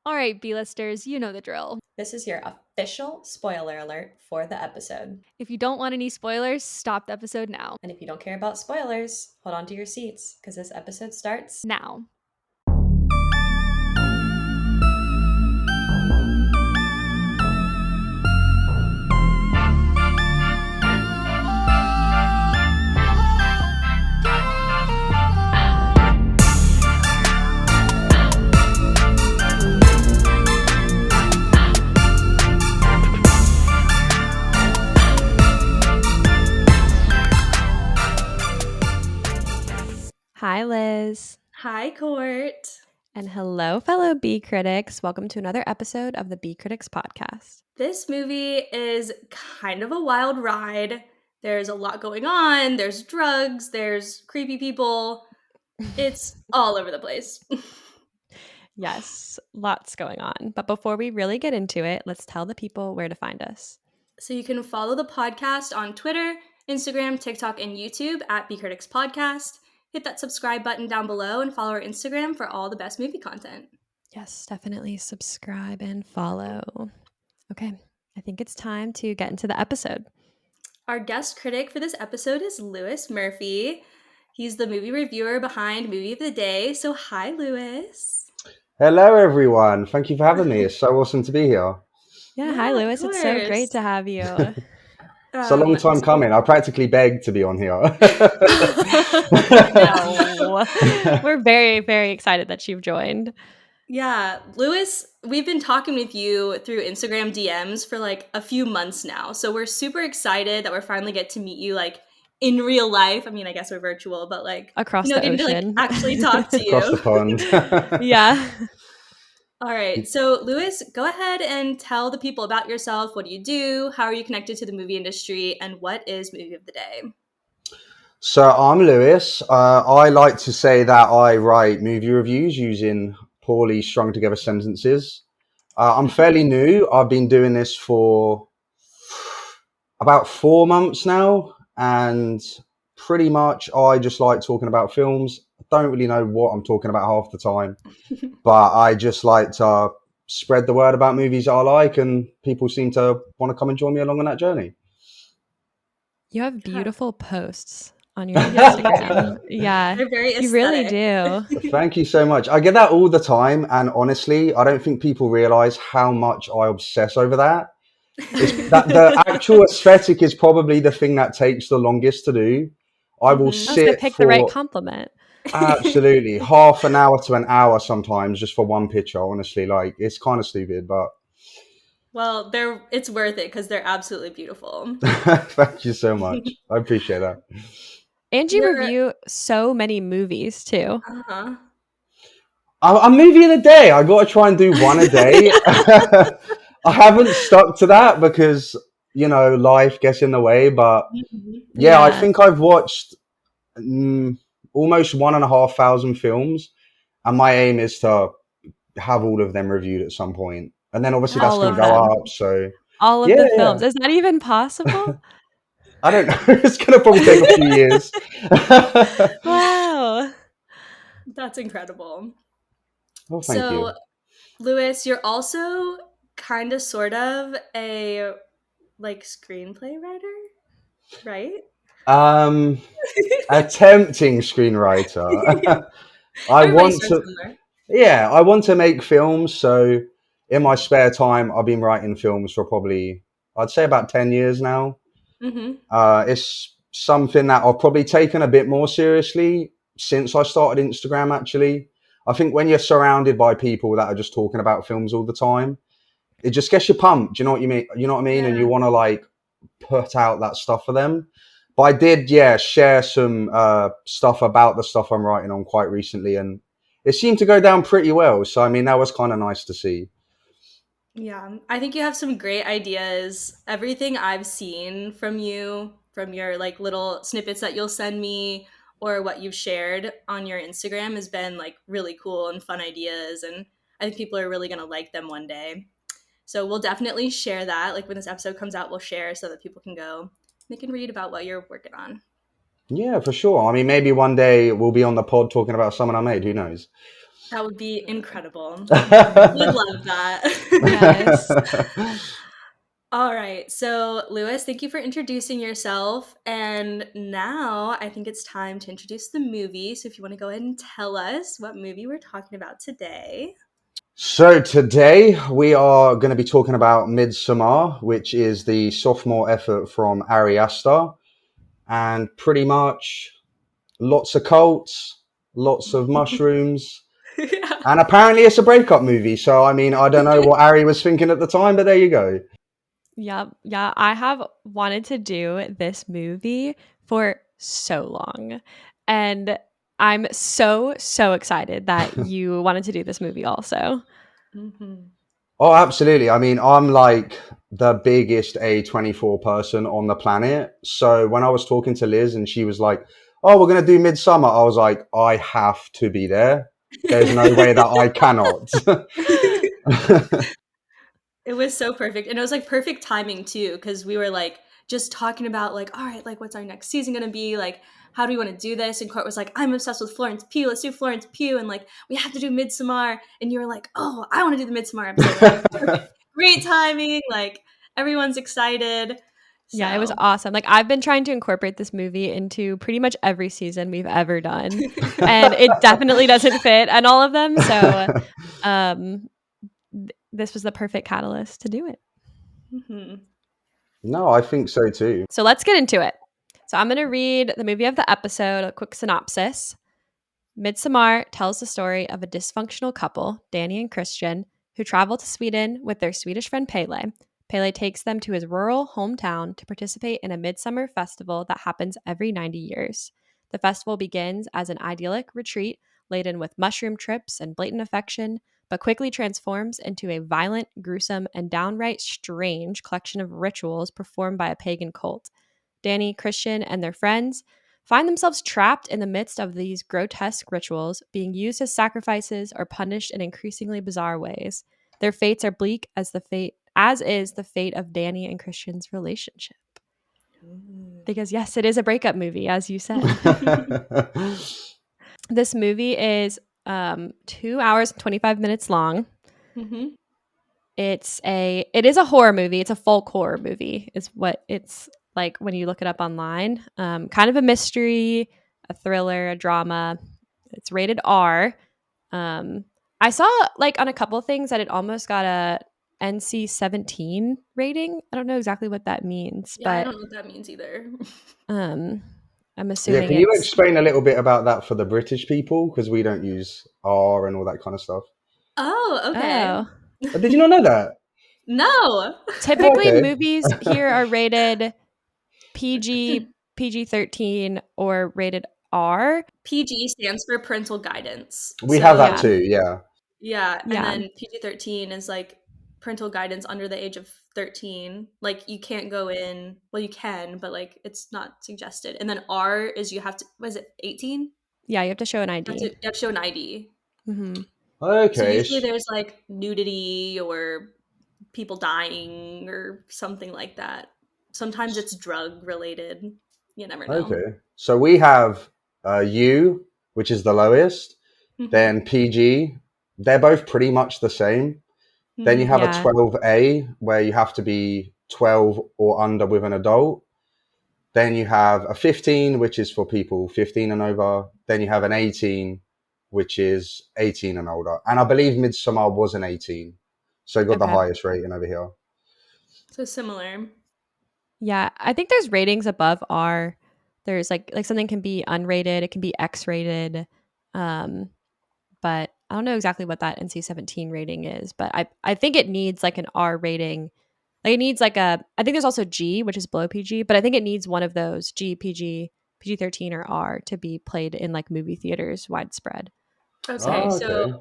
All right, B-listers, you know the drill. This is your official spoiler alert for the episode. If you don't want any spoilers, stop the episode now. And if you don't care about spoilers, hold on to your seats because this episode starts now. Hi, Liz. Hi, Court. And hello, fellow B critics. Welcome to another episode of the B Critics Podcast. This movie is kind of a wild ride. There's a lot going on. There's drugs. There's creepy people. It's all over the place. Yes, lots going on. But before we really get into it, let's tell the people where to find us. So you can follow the podcast on Twitter, Instagram, TikTok, and YouTube at bcriticspodcast. Hit that subscribe button down below and follow our Instagram for all the best movie content. Yes, definitely subscribe and follow. Okay, I think it's time to get into the episode. Our guest critic for this episode is Lewis Murphy. He's the movie reviewer behind Movie of the Day. So hi, Lewis. Hello, everyone. Thank you for having me. It's so awesome to be here. Yeah, hi, Lewis. It's so great to have you. It's a long time coming. I practically begged to be on here. No. We're very, very excited that you've joined. Yeah, Lewis, we've been talking with you through Instagram DMs for like a few months now. So we're super excited that we're finally get to meet you like in real life. I mean, I guess we're virtual, but like across the ocean. To, like, actually talk to you. Across the pond. Yeah. All right. So, Lewis, go ahead and tell the people about yourself. What do you do? How are you connected to the movie industry? And what is Movie of the Day? So, I'm Lewis. I like to say that I write movie reviews using poorly strung together sentences. I'm fairly new. I've been doing this for about 4 months now. And pretty much I just like talking about films. Don't really know what I'm talking about half the time, but I just like to spread the word about movies that I like, and people seem to want to come and join me along on that journey. You have beautiful posts on your Instagram. Yeah, they're very aesthetic. You really do. Thank you so much. I get that all the time, and honestly, I don't think people realize how much I obsess over that. That the actual aesthetic is probably the thing that takes the longest to do. I will sit pick the right compliment. Absolutely. Half an hour to an hour sometimes just for one picture, honestly. Like, it's kind of stupid, but... Well, it's worth it because they're absolutely beautiful. Thank you so much. I appreciate that. And you review so many movies, too. Uh-huh. A movie of the day. I got to try and do one a day. I haven't stuck to that because, you know, life gets in the way. But, yeah. I think I've watched... almost 1,500 films, and my aim is to have all of them reviewed at some point, and then obviously that's going to go up. So all of the films, is that even possible? I don't know. It's going to probably take a few years. Wow, that's incredible. Well, thank you, Lewis. You're also kind of sort of a like screenplay writer, right? Attempting screenwriter. I want to make films. So in my spare time, I've been writing films for probably, I'd say about 10 years now. It's something that I've probably taken a bit more seriously since I started Instagram, actually. I think when you're surrounded by people that are just talking about films all the time, it just gets you pumped. Do you know what you mean? You know what I mean? Yeah. And you want to like put out that stuff for them. But I did, share some stuff about the stuff I'm writing on quite recently, and it seemed to go down pretty well. So, I mean, that was kind of nice to see. Yeah, I think you have some great ideas. Everything I've seen from you, from your like little snippets that you'll send me or what you've shared on your Instagram has been like really cool and fun ideas. And I think people are really going to like them one day. So we'll definitely share that. Like when this episode comes out, we'll share so that people can go. They can read about what you're working on. Yeah, for sure. I mean, maybe one day we'll be on the pod talking about someone I made. Who knows? That would be incredible. Would love that. Yes. All right. So, Lewis, thank you for introducing yourself. And now I think it's time to introduce the movie. So, if you want to go ahead and tell us what movie we're talking about today. So today we are going to be talking about Midsommar, which is the sophomore effort from Ari Aster, and pretty much lots of cults, lots of mushrooms, Yeah. and apparently it's a breakup movie. So I mean, I don't know what Ari was thinking at the time, but there you go. Yep. Yeah, I have wanted to do this movie for so long. And I'm so, so excited that you wanted to do this movie also. Mhm. Oh, absolutely. I mean, I'm like the biggest A24 person on the planet. So when I was talking to Liz and she was like, "Oh, we're going to do Midsummer," I was like, I have to be there. There's no way that I cannot. It was so perfect. And it was like perfect timing too, because we were like just talking about like, all right, like what's our next season gonna be? Like, how do we want to do this? And Court was like, I'm obsessed with Florence Pugh. Let's do Florence Pugh. And like, we have to do Midsommar. And you were like, oh, I want to do the Midsommar episode. And I'm like, perfect. Great timing. Like, everyone's excited. Yeah, it was So awesome. Like I've been trying to incorporate this movie into pretty much every season we've ever done. And it definitely doesn't fit on all of them. So um this was the perfect catalyst to do it. mhm. No, I think so too. So let's get into it. So I'm going to read the movie of the episode, a quick synopsis. Midsommar tells the story of a dysfunctional couple, Danny and Christian, who travel to Sweden with their Swedish friend Pele. Pele takes them to his rural hometown to participate in a midsummer festival that happens every 90 years. The festival begins as an idyllic retreat laden with mushroom trips and blatant affection, but quickly transforms into a violent, gruesome, and downright strange collection of rituals performed by a pagan cult. Danny, Christian, and their friends find themselves trapped in the midst of these grotesque rituals, being used as sacrifices or punished in increasingly bizarre ways. Their fates are bleak as is the fate of Danny and Christian's relationship. Because yes, it is a breakup movie, as you said. This movie is 2 hours and 25 minutes long. Mhm. It is a horror movie. It's a folk horror movie, is what it's like when you look it up online. Kind of a mystery, a thriller, a drama. It's rated R. I saw like on a couple of things that it almost got a NC-17 rating. I don't know exactly what that means, Yeah, I but don't know what that means either. um, I'm Yeah, assuming can you it's explain a little bit about that for the British people? Because we don't use R and all that kind of stuff. Oh, okay. oh. Did you not know that? No. Typically, Okay. movies here are rated PG-13 or rated R. PG stands for parental guidance. We have that Yeah. So, too, yeah. yeah, and Yeah. then PG-13 is like parental guidance under the age of 13. Like you can't go in, well you can, but like it's not suggested. And then R is you have to, was it 18? Yeah, you have to show an You ID. have to show an ID. Mm-hmm. So Okay. usually there's like nudity or people dying or something like that. Sometimes it's drug related. You never know. Okay. So we have U, which is the lowest, Hmm. then PG. They're both pretty much the same. Then you Hmm. have a Yeah. 12A where you have to be 12 or under with an adult. Then you have a 15, which is for people 15 and over. Then you have an 18, which is 18 and older. And I believe Midsommar was an 18. So it got the Okay. highest rating over here. So similar. Yeah, I think there's ratings above R. There's like something can be unrated, it can be X rated. But I don't know exactly what that NC-17 rating is, but I think it needs like an R rating. Like it needs like a I think there's also G, which is below PG, but I think it needs one of those G, PG, PG-13 or R to be played in like movie theaters widespread. Okay, So, Oh, so okay.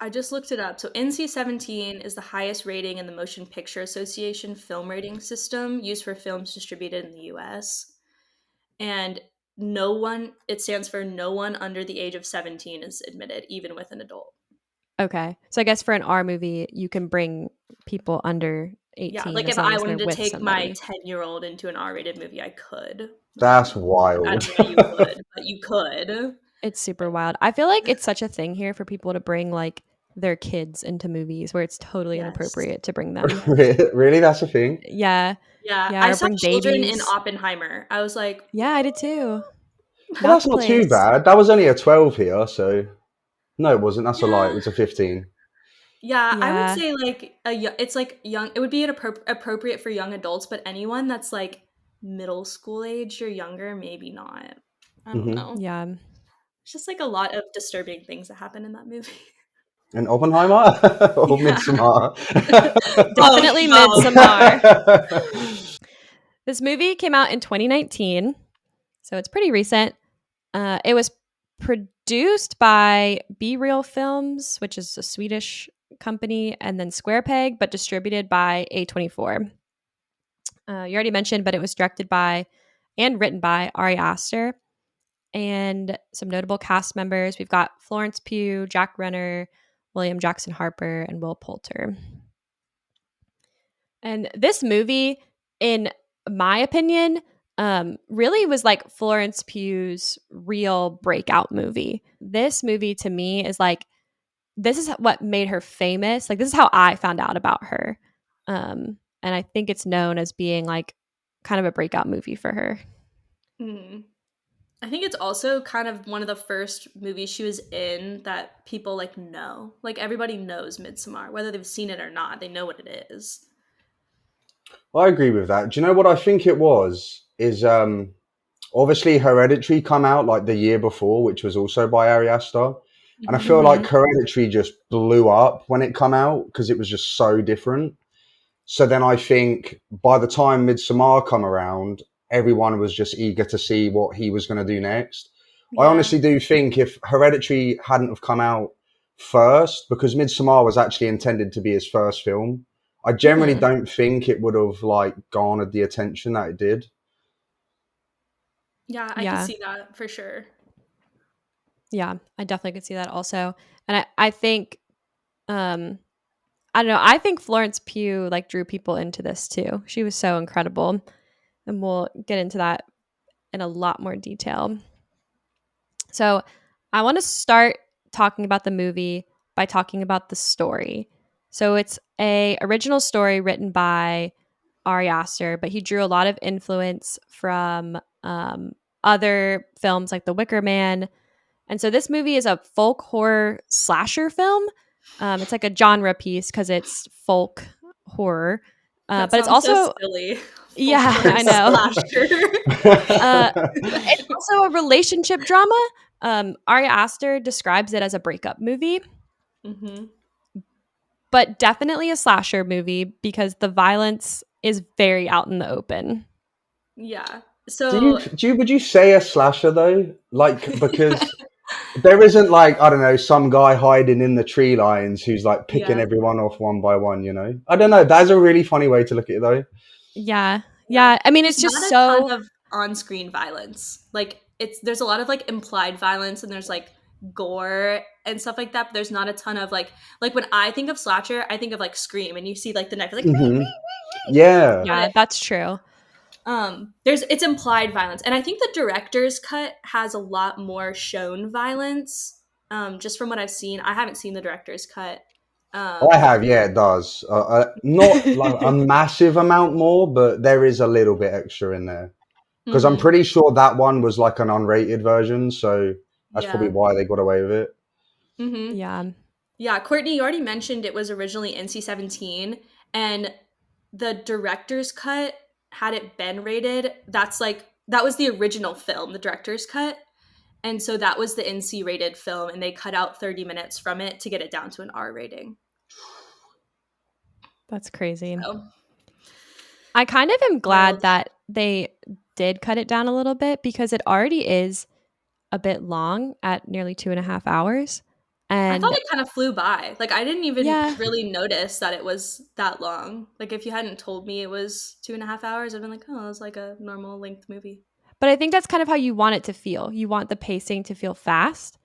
I just looked it up. So NC-17 is the highest rating in the Motion Picture Association film rating system used for films distributed in the US. And no one, it stands for no one under the age of 17 is admitted, even with an adult. okay. So I guess for an R movie, you can bring people under Yeah, 18 like as if long I as they're wanted to with take my somebody. 10-year-old into an R-rated movie, I could. That's I wild. don't know how you would, but you could. It's super wild. I feel like it's such a thing here for people to bring like their kids into movies where it's totally inappropriate to bring them. Really? That's a thing? Yeah. Yeah, Yeah, I or saw bring children in babies. Oppenheimer. I was like, Yeah, I did too. Well, Not that's the not too place. bad. That was only a 12 here, so no, it wasn't. That's a lie. It yeah, was a 15. yeah. I would Yeah. say like it's like young. It would be appropriate for young adults, but anyone that's like middle school age or younger, maybe not. I don't Hmm. know. Yeah. It's just like a lot of disturbing things that happen in that movie. And Oppenheimer or Yeah. Midsommar? Definitely Midsommar. This movie came out in 2019, so it's pretty recent. It was produced by Be Real Films, which is a Swedish company, and then Square Peg, but distributed by A24. You already mentioned, but it was directed by and written by Ari Aster and some notable cast members. We've got Florence Pugh, Jack Renner, William Jackson Harper, and Will Poulter. And this movie, in my opinion, really was like Florence Pugh's real breakout movie. This movie to me is like, this is what made her famous. Like, this is how I found out about her. And I think it's known as being like kind of a breakout movie for her. Mm. I think it's also kind of one of the first movies she was in that people like know. Like everybody knows Midsommar, whether they've seen it or not. They know what it is. I agree with that. Do you know what I think it was? Is obviously Hereditary come out like the year before, which was also by Ari Aster. And I feel Mm-hmm. like Hereditary just blew up when it come out because it was just so different. So then I think by the time Midsommar come around, everyone was just eager to see what he was going to do next. I Yeah. honestly do think if Hereditary hadn't have come out first, because Midsommar was actually intended to be his first film, I generally Mm-hmm. don't think it would have like garnered the attention that it did. Yeah, I could Yeah. see that for sure. Yeah. I definitely could see that also. And I think, I don't know. I think Florence Pugh like drew people into this too. She was so incredible. And we'll get into that in a lot more detail. So I want to start talking about the movie by talking about the story. So it's a original story written by Ari Aster, but he drew a lot of influence from other films like The Wicker Man. And so this movie is a folk horror slasher film. It's like a genre piece because it's folk horror, That but it's sounds so also silly. yeah, Folklore I know. slasher. It's also a relationship drama. Ari Aster describes it as a breakup movie, Mm-hmm. but definitely a slasher movie because the violence is very out in the open. Yeah. Do you So would you say a slasher though? Like because there isn't like I don't know some guy hiding in the tree lines who's like picking yeah. everyone off one by one. You know, I don't know. That's a really funny way to look at it though. Yeah. Yeah. Yeah. I mean, There's it's just not a ton so, of on-screen violence. Like there's a lot of like implied violence and there's like gore and stuff like that, but there's not a ton of like when I think of slasher, I think of like Scream and you see like the knife like Yeah. yeah, that's true. there's it's implied violence. And I think the director's cut has a lot more shown violence. Just from what I've seen. I haven't seen the director's cut. I Um have, yeah, it does. Not like a massive amount more, but there is a little bit extra in there. Because I'm mhm. pretty sure that one was like an unrated version, so that's probably Yeah. why they got away with it. Mhm. Yeah. Yeah, Courtney, you already mentioned it was originally NC-17, and the director's cut, had it been rated, that was the original film, the director's cut. And so that was the NC rated film, and they cut out 30 minutes from it to get it down to an R rating. That's crazy. So I kind of am glad wild. that they did cut it down a little bit because it already is a bit long at nearly 2.5 hours. I thought And it kind of flew by. Like I didn't even yeah, really notice that it was that long. Like if you hadn't told me it was 2.5 hours, I'd been like, oh, it's like a normal length movie. but I think that's kind of how you want it to feel. You want the pacing to feel fast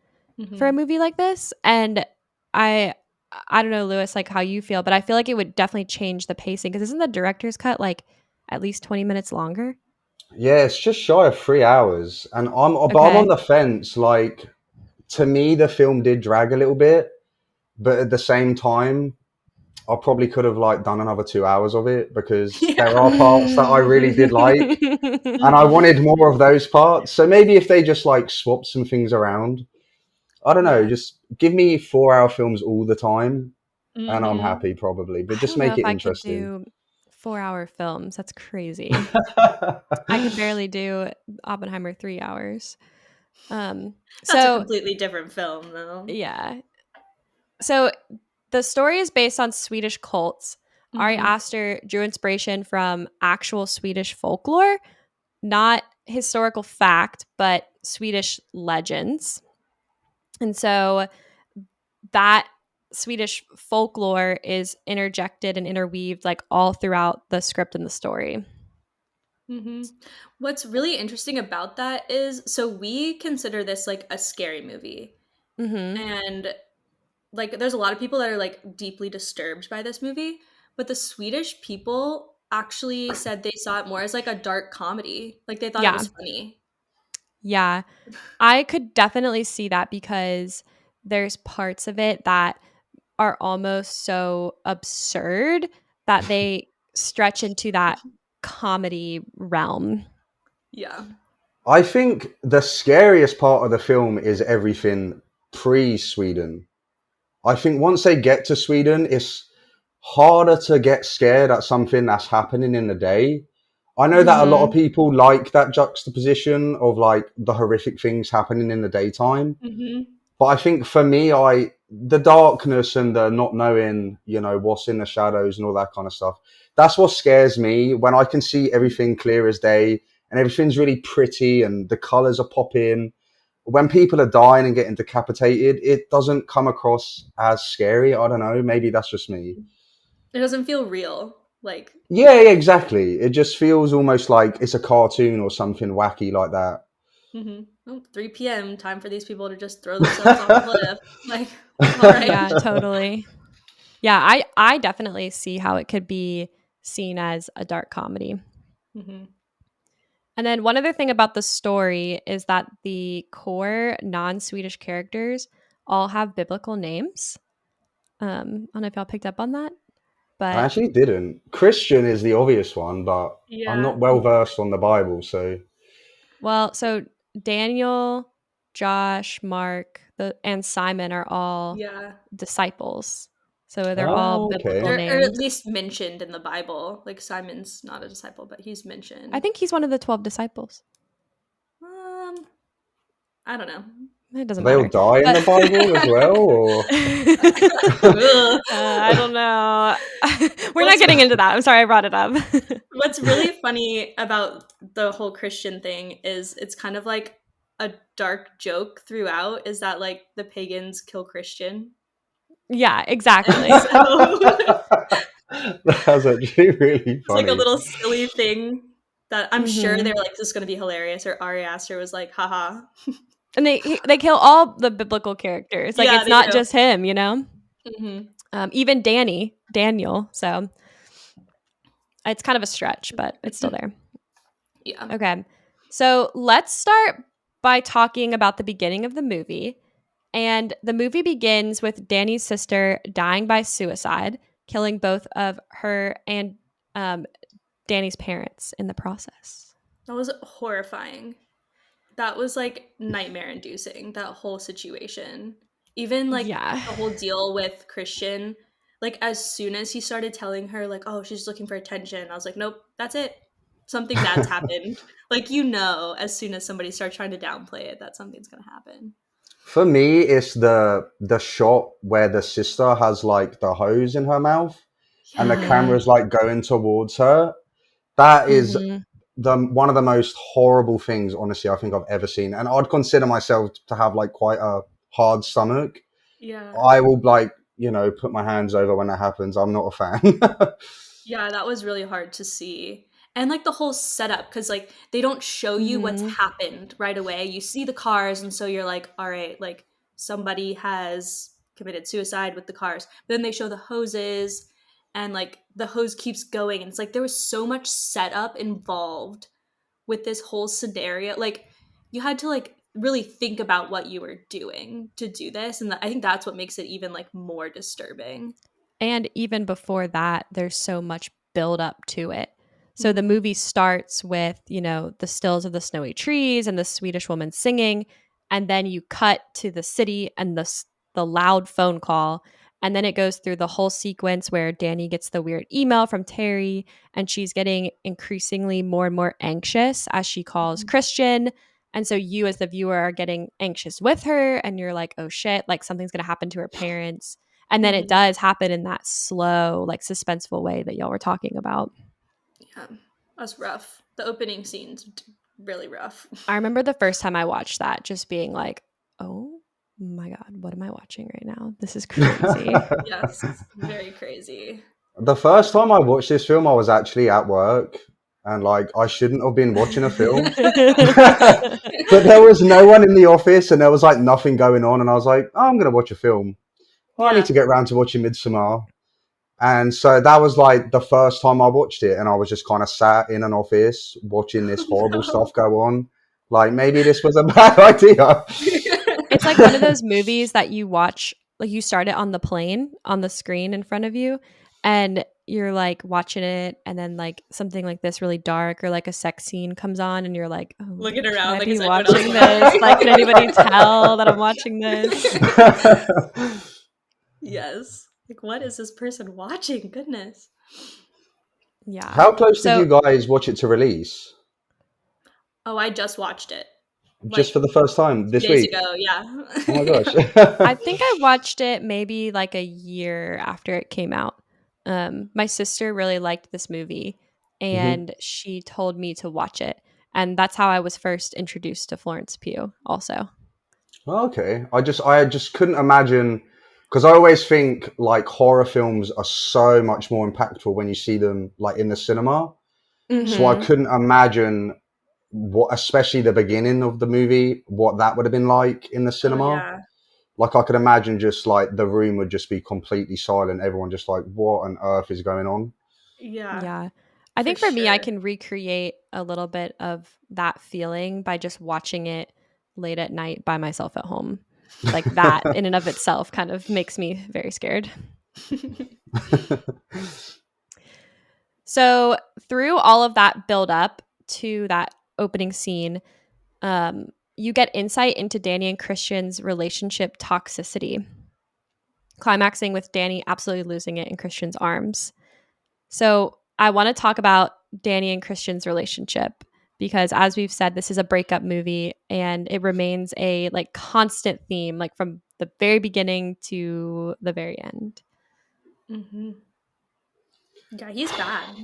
for a Hmm. movie like this. And I I don't know, Lewis, like how you feel, but I feel like it would definitely change the pacing because isn't the director's cut like at least 20 minutes longer? Yeah, it's just shy of 3 hours, and I'm on Okay. the fence. Like, to me, the film did drag a little bit, but at the same time, I probably could have like done another 2 hours of it because there Yeah. are parts that I really did like, and I Mhm. wanted more of those parts. So maybe if they just like swapped some things around, I don't know, Yeah. just give me 4 hour films all the time, and I'm Mhm. happy probably. But I just don't know make if it I could interesting. do 4-hour films. That's crazy. I could barely do Oppenheimer 3 hours. Um, That's a so completely different film, though. yeah. So the story is based on Swedish cults. Ari Mhm. Aster drew inspiration from actual Swedish folklore, not historical fact, but Swedish legends. And so that Swedish folklore is interjected and interweaved like all throughout the script and the story. Mhm. What's really interesting about that is, so we consider this like a scary movie. Mm-hmm. And like there's a lot of people that are like deeply disturbed by this movie, but the Swedish people actually said they saw it more as like a dark comedy. Like they thought it Yeah. was funny. Yeah. I could definitely see that because there's parts of it that are almost so absurd that they stretch into that comedy realm. Yeah. I think the scariest part of the film is everything pre Sweden. I think once they get to Sweden, it's harder to get scared at something that's happening in the day. I know that a lot of Mm-hmm. people like that juxtaposition of like the horrific things happening in the daytime. Mhm. But I think for me, the darkness and the not knowing, what's in the shadows and all that kind of stuff. That's what scares me when I can see everything clear as day and everything's really pretty and the colors are popping. When people are dying and getting decapitated, it doesn't come across as scary. I don't know. Maybe that's just me. It doesn't feel real. Like, Yeah, yeah, exactly. It just feels almost like it's a cartoon or something wacky like that. oh, 3 p.m., time for these people to just throw themselves off a cliff. Like, all right. Yeah, totally. Yeah, I definitely see how it could be seen as a dark comedy. Mhm. And then one other thing about the story is that the core non-Swedish characters all have biblical names. I don't know if y'all picked up on that, I but actually didn't. Christian is the obvious one, but I'm Yeah. not well versed on the Bible, so. well, so Daniel, Josh, Mark, and Simon are all Yeah. disciples. So they're all Oh, biblical okay. Or at names. least mentioned in the Bible. Like Simon's not a disciple, but he's I mentioned. think he's one of the 12 disciples. Um, I don't know. It doesn't They all matter. die in But the Bible as well, or? Ugh. I don't know. We're not What's getting into that. I'm sorry I brought it up. what's really funny about the whole Christian thing is it's kind of like a dark joke throughout, is that like the pagans kill Christian. Yeah, And exactly. so That's actually really it's like a funny. little silly thing that I'm sure Hmm. they're like, this is gonna be hilarious, or Ari Aster was like, haha. And they kill all the biblical characters. Like Yeah, it's they not do. just him, you know. Hmm. Even Daniel. So it's kind of a stretch, but it's still there. Yeah. Okay, so let's start by talking about the beginning of the movie. And the movie begins with Danny's sister dying by suicide, killing both of her and um, Danny's parents in the process. That was horrifying. That was like nightmare inducing, that whole situation. Even like Yeah. the whole deal with Christian, like as soon as he started telling her like, oh, she's looking for attention, I was like, nope, that's it. Something bad's happened. Like, as soon as somebody starts trying to downplay it, that something's gonna happen. For me, it's the shot where the sister has like the hose in her mouth, and the Yeah. Hmm. camera's like going towards her. That is Hmm. the one of the most horrible things, honestly, I think I've ever seen. And I'd consider myself to have like quite a hard stomach. Yeah. I will like, put my hands over when that happens. I'm not a fan. Yeah, that was really hard to see. And like the whole setup, because like they don't show you what's Hmm. happened right away. You see the cars, and so you're like, all right, like somebody has committed suicide with the cars. But then they show the hoses, and like the hose keeps going. And it's like there was so much setup involved with this whole scenario. Like you had to like really think about what you were doing to do this, and I think that's what makes it even like more disturbing. And even before that, there's so much build up to it. So the movie starts with, the stills of the snowy trees and the Swedish woman singing, and then you cut to the city and the loud phone call, and then it goes through the whole sequence where Danny gets the weird email from Terry, and she's getting increasingly more and more anxious as she calls Christian. And so you as the viewer are getting anxious with her, and you're like, oh shit, like something's going to happen to her parents. And then it does happen in that slow, like suspenseful way that y'all were talking about. Yeah, that's rough. The opening scene's really rough. I remember the first time I watched that just being like, oh my God, what am I watching right now? This is crazy. Yes, very crazy. The first time I watched this film, I was actually at work, and like I shouldn't have been watching a film. But there was no one in the office, and there was like nothing going on, and I was like, oh, I'm going to watch a film. Well, I need to get around to watching Midsommar. And so that was like the first time I watched it, and I was just kind of sat in an office watching this horrible stuff go on. Like, maybe this was a bad idea. It's like one of those movies that you watch, like you start it on the plane, on the screen in front of you, and you're like watching it, and then like something like this really dark or like a sex scene comes on, and you're like, oh, Looking can around, I like, be is anyone watching else this? Like, can anybody tell that I'm watching this? Yes. Like, what is this person watching? Goodness. Yeah. How close did So you guys watch it to release? Oh, I just watched it Just like for the first time 2 this days week? ago. Yeah. Oh my gosh. I think I watched it maybe like a year after it came out. My sister really liked this movie, Hmm. and she told me to watch it. And that's how I was first introduced to Florence Pugh also. Okay. I just couldn't imagine, because I always think like horror films are so much more impactful when you see them like in the cinema. So I Mm-hmm. couldn't imagine what, especially the beginning of the movie, what that would have been like in the Oh cinema. yeah. Like I could imagine just like the room would just be completely silent. Everyone just like, what on earth is going on? Yeah, Yeah. I for think for me, I sure. can recreate a little bit of that feeling by just watching it late at night by myself at home. Like that in and of itself kind of makes me very scared. So through all of that build up to that opening scene, you get insight into Danny and Christian's relationship toxicity, climaxing with Danny absolutely losing it in Christian's arms. So I want to talk about Danny and Christian's relationship because, as we've said, this is a breakup movie and it remains a like constant theme, like from the very beginning to the very end. Hmm. Yeah, he's bad.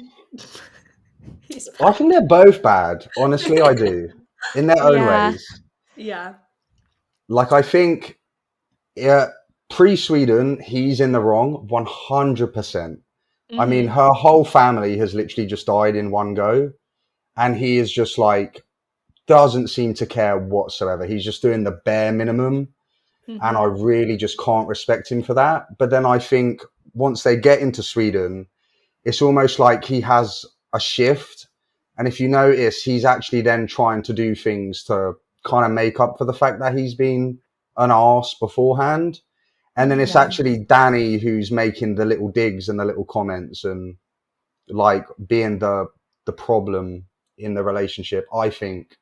He's I bad. think they're both bad. Honestly, I do, in their own Yeah. ways. Yeah. Like I think, yeah, pre-Sweden, he's in the wrong 100%. I mean, Hmm. her whole family has literally just died in one go, and he is just like doesn't seem to care whatsoever. He's just doing the bare minimum, and I Hmm. really just can't respect him for that. But then I think once they get into Sweden, it's almost like he has a shift. And if you notice, he's actually then trying to do things to kind of make up for the fact that he's been an arse beforehand. And then it's Yeah. actually Danny who's making the little digs and the little comments and like being the problem in the relationship, I think.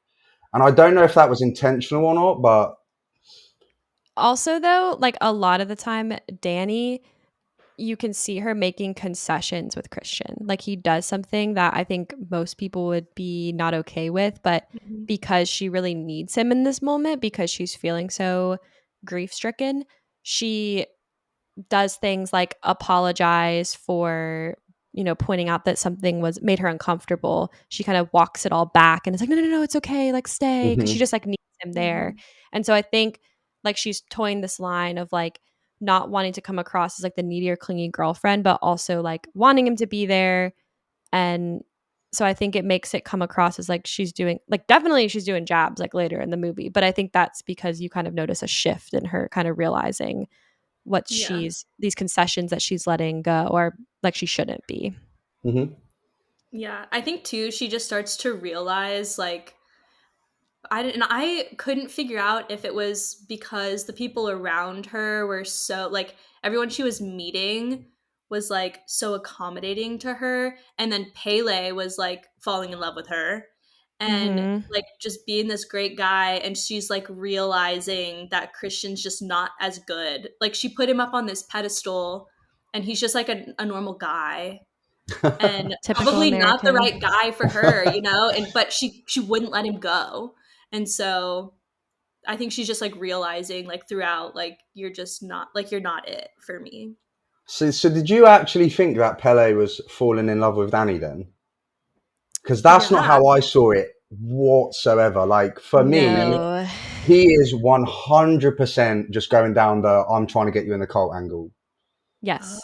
And I don't know if that was intentional or not, but Also, though, like a lot of the time, Danny, you can see her making concessions with Christian. Like he does something that I think most people would be not okay with, but Hmm. because she really needs him in this moment, because she's feeling so grief stricken, she does things like apologize for pointing out that something was made her uncomfortable. She kind of walks it all back and is like, no, no, no, it's okay, like stay, because she mhm, just like needs him there. And so I think like she's towing this line of like not wanting to come across as like the needy or clingy girlfriend, but also like wanting him to be there. And so I think it makes it come across as like she's doing like definitely she's doing jabs like later in the movie, but I think that's because you kind of notice a shift in her kind of realizing what Yeah. she's these concessions that she's letting go or like she shouldn't be. mhm, Yeah. I think too, she just starts to realize like I couldn't figure out if it was because the people around her were so like everyone she was meeting was like so accommodating to her, and then Pele was like falling in love with her and Mm-hmm. like just being this great guy, and she's like realizing that Christian's just not as good. Like she put him up on this pedestal and he's just like a normal guy and Typical probably not the American. right guy for her, you know, and but she wouldn't let him go. And so I think she's just like realizing like throughout like you're not it for me. So did you actually think that Pele was falling in love with Danny then? Because that's not Yeah. how I saw it whatsoever. Like for me, No. he is 100% just going down the I'm trying to get you in the cult angle. Yes.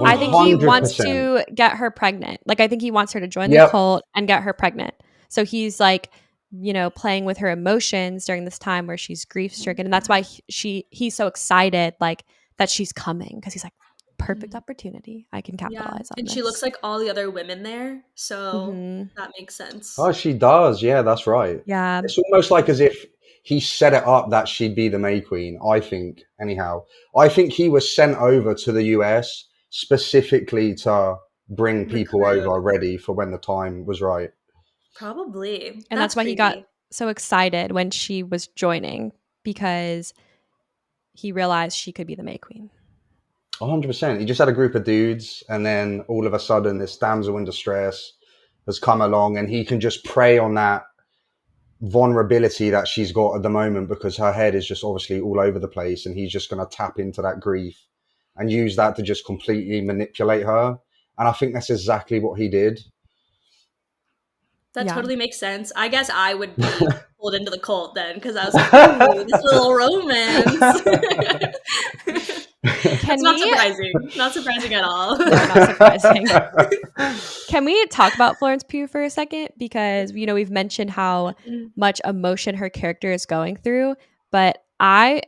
I think he wants 100%. to get her pregnant. Like, I think he wants her to join the Yep. cult and get her pregnant. So he's like, you know, playing with her emotions during this time where she's grief stricken. And that's why he's so excited, like, that she's coming because he's like, perfect opportunity. I can Yeah. capitalize on And she looks this. like all the other women there, so Hmm. that makes sense. Oh, she does. Yeah, that's right. Yeah. It's almost like as if he set it up that she'd be the May Queen, I think, anyhow. I think he was sent over to the US specifically to bring people Recruit. over ready for when the time was right. Probably. And that's That's why he got crazy. so excited when she was joining because he realized she could be the May Queen. 100%. He just had a group of dudes, and then all of a sudden, this damsel in distress has come along, and he can just prey on that vulnerability that she's got at the moment because her head is just obviously all over the place, and he's just going to tap into that grief and use that to just completely manipulate her. And I think that's exactly what he did. That Yeah. totally makes sense. I guess I would be pulled into the cult then because I was like, ooh, this little romance. That's Can not we? surprising. Not surprising at all. No, not surprising. Can we talk about Florence Pugh for a second? Because, you know, we've mentioned how much emotion her character is going through, but I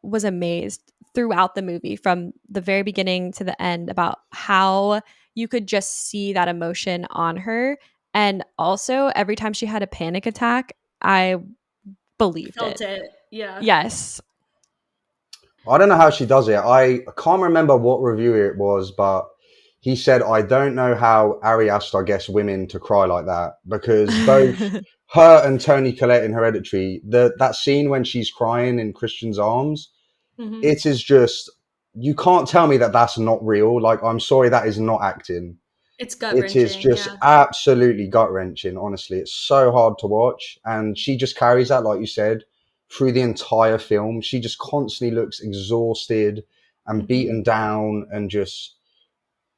was amazed throughout the movie from the very beginning to the end about how you could just see that emotion on her. And also, every time she had a panic attack, I believed Felt it. it. Yeah. Yes. I don't know how she does it. I can't remember what review it was, but he said, I don't know how Ari Aster gets women to cry like that because both her and Toni Collette in Hereditary, that scene when she's crying in Christian's arms, Hmm. it is just, you can't tell me that that's not real. Like, I'm sorry, that is not acting. It's gut It is wrenching. just Yeah. absolutely gut wrenching, honestly. It's so hard to watch. And she just carries that, like you said, through the entire film. She just constantly looks exhausted and Hmm. beaten down and just,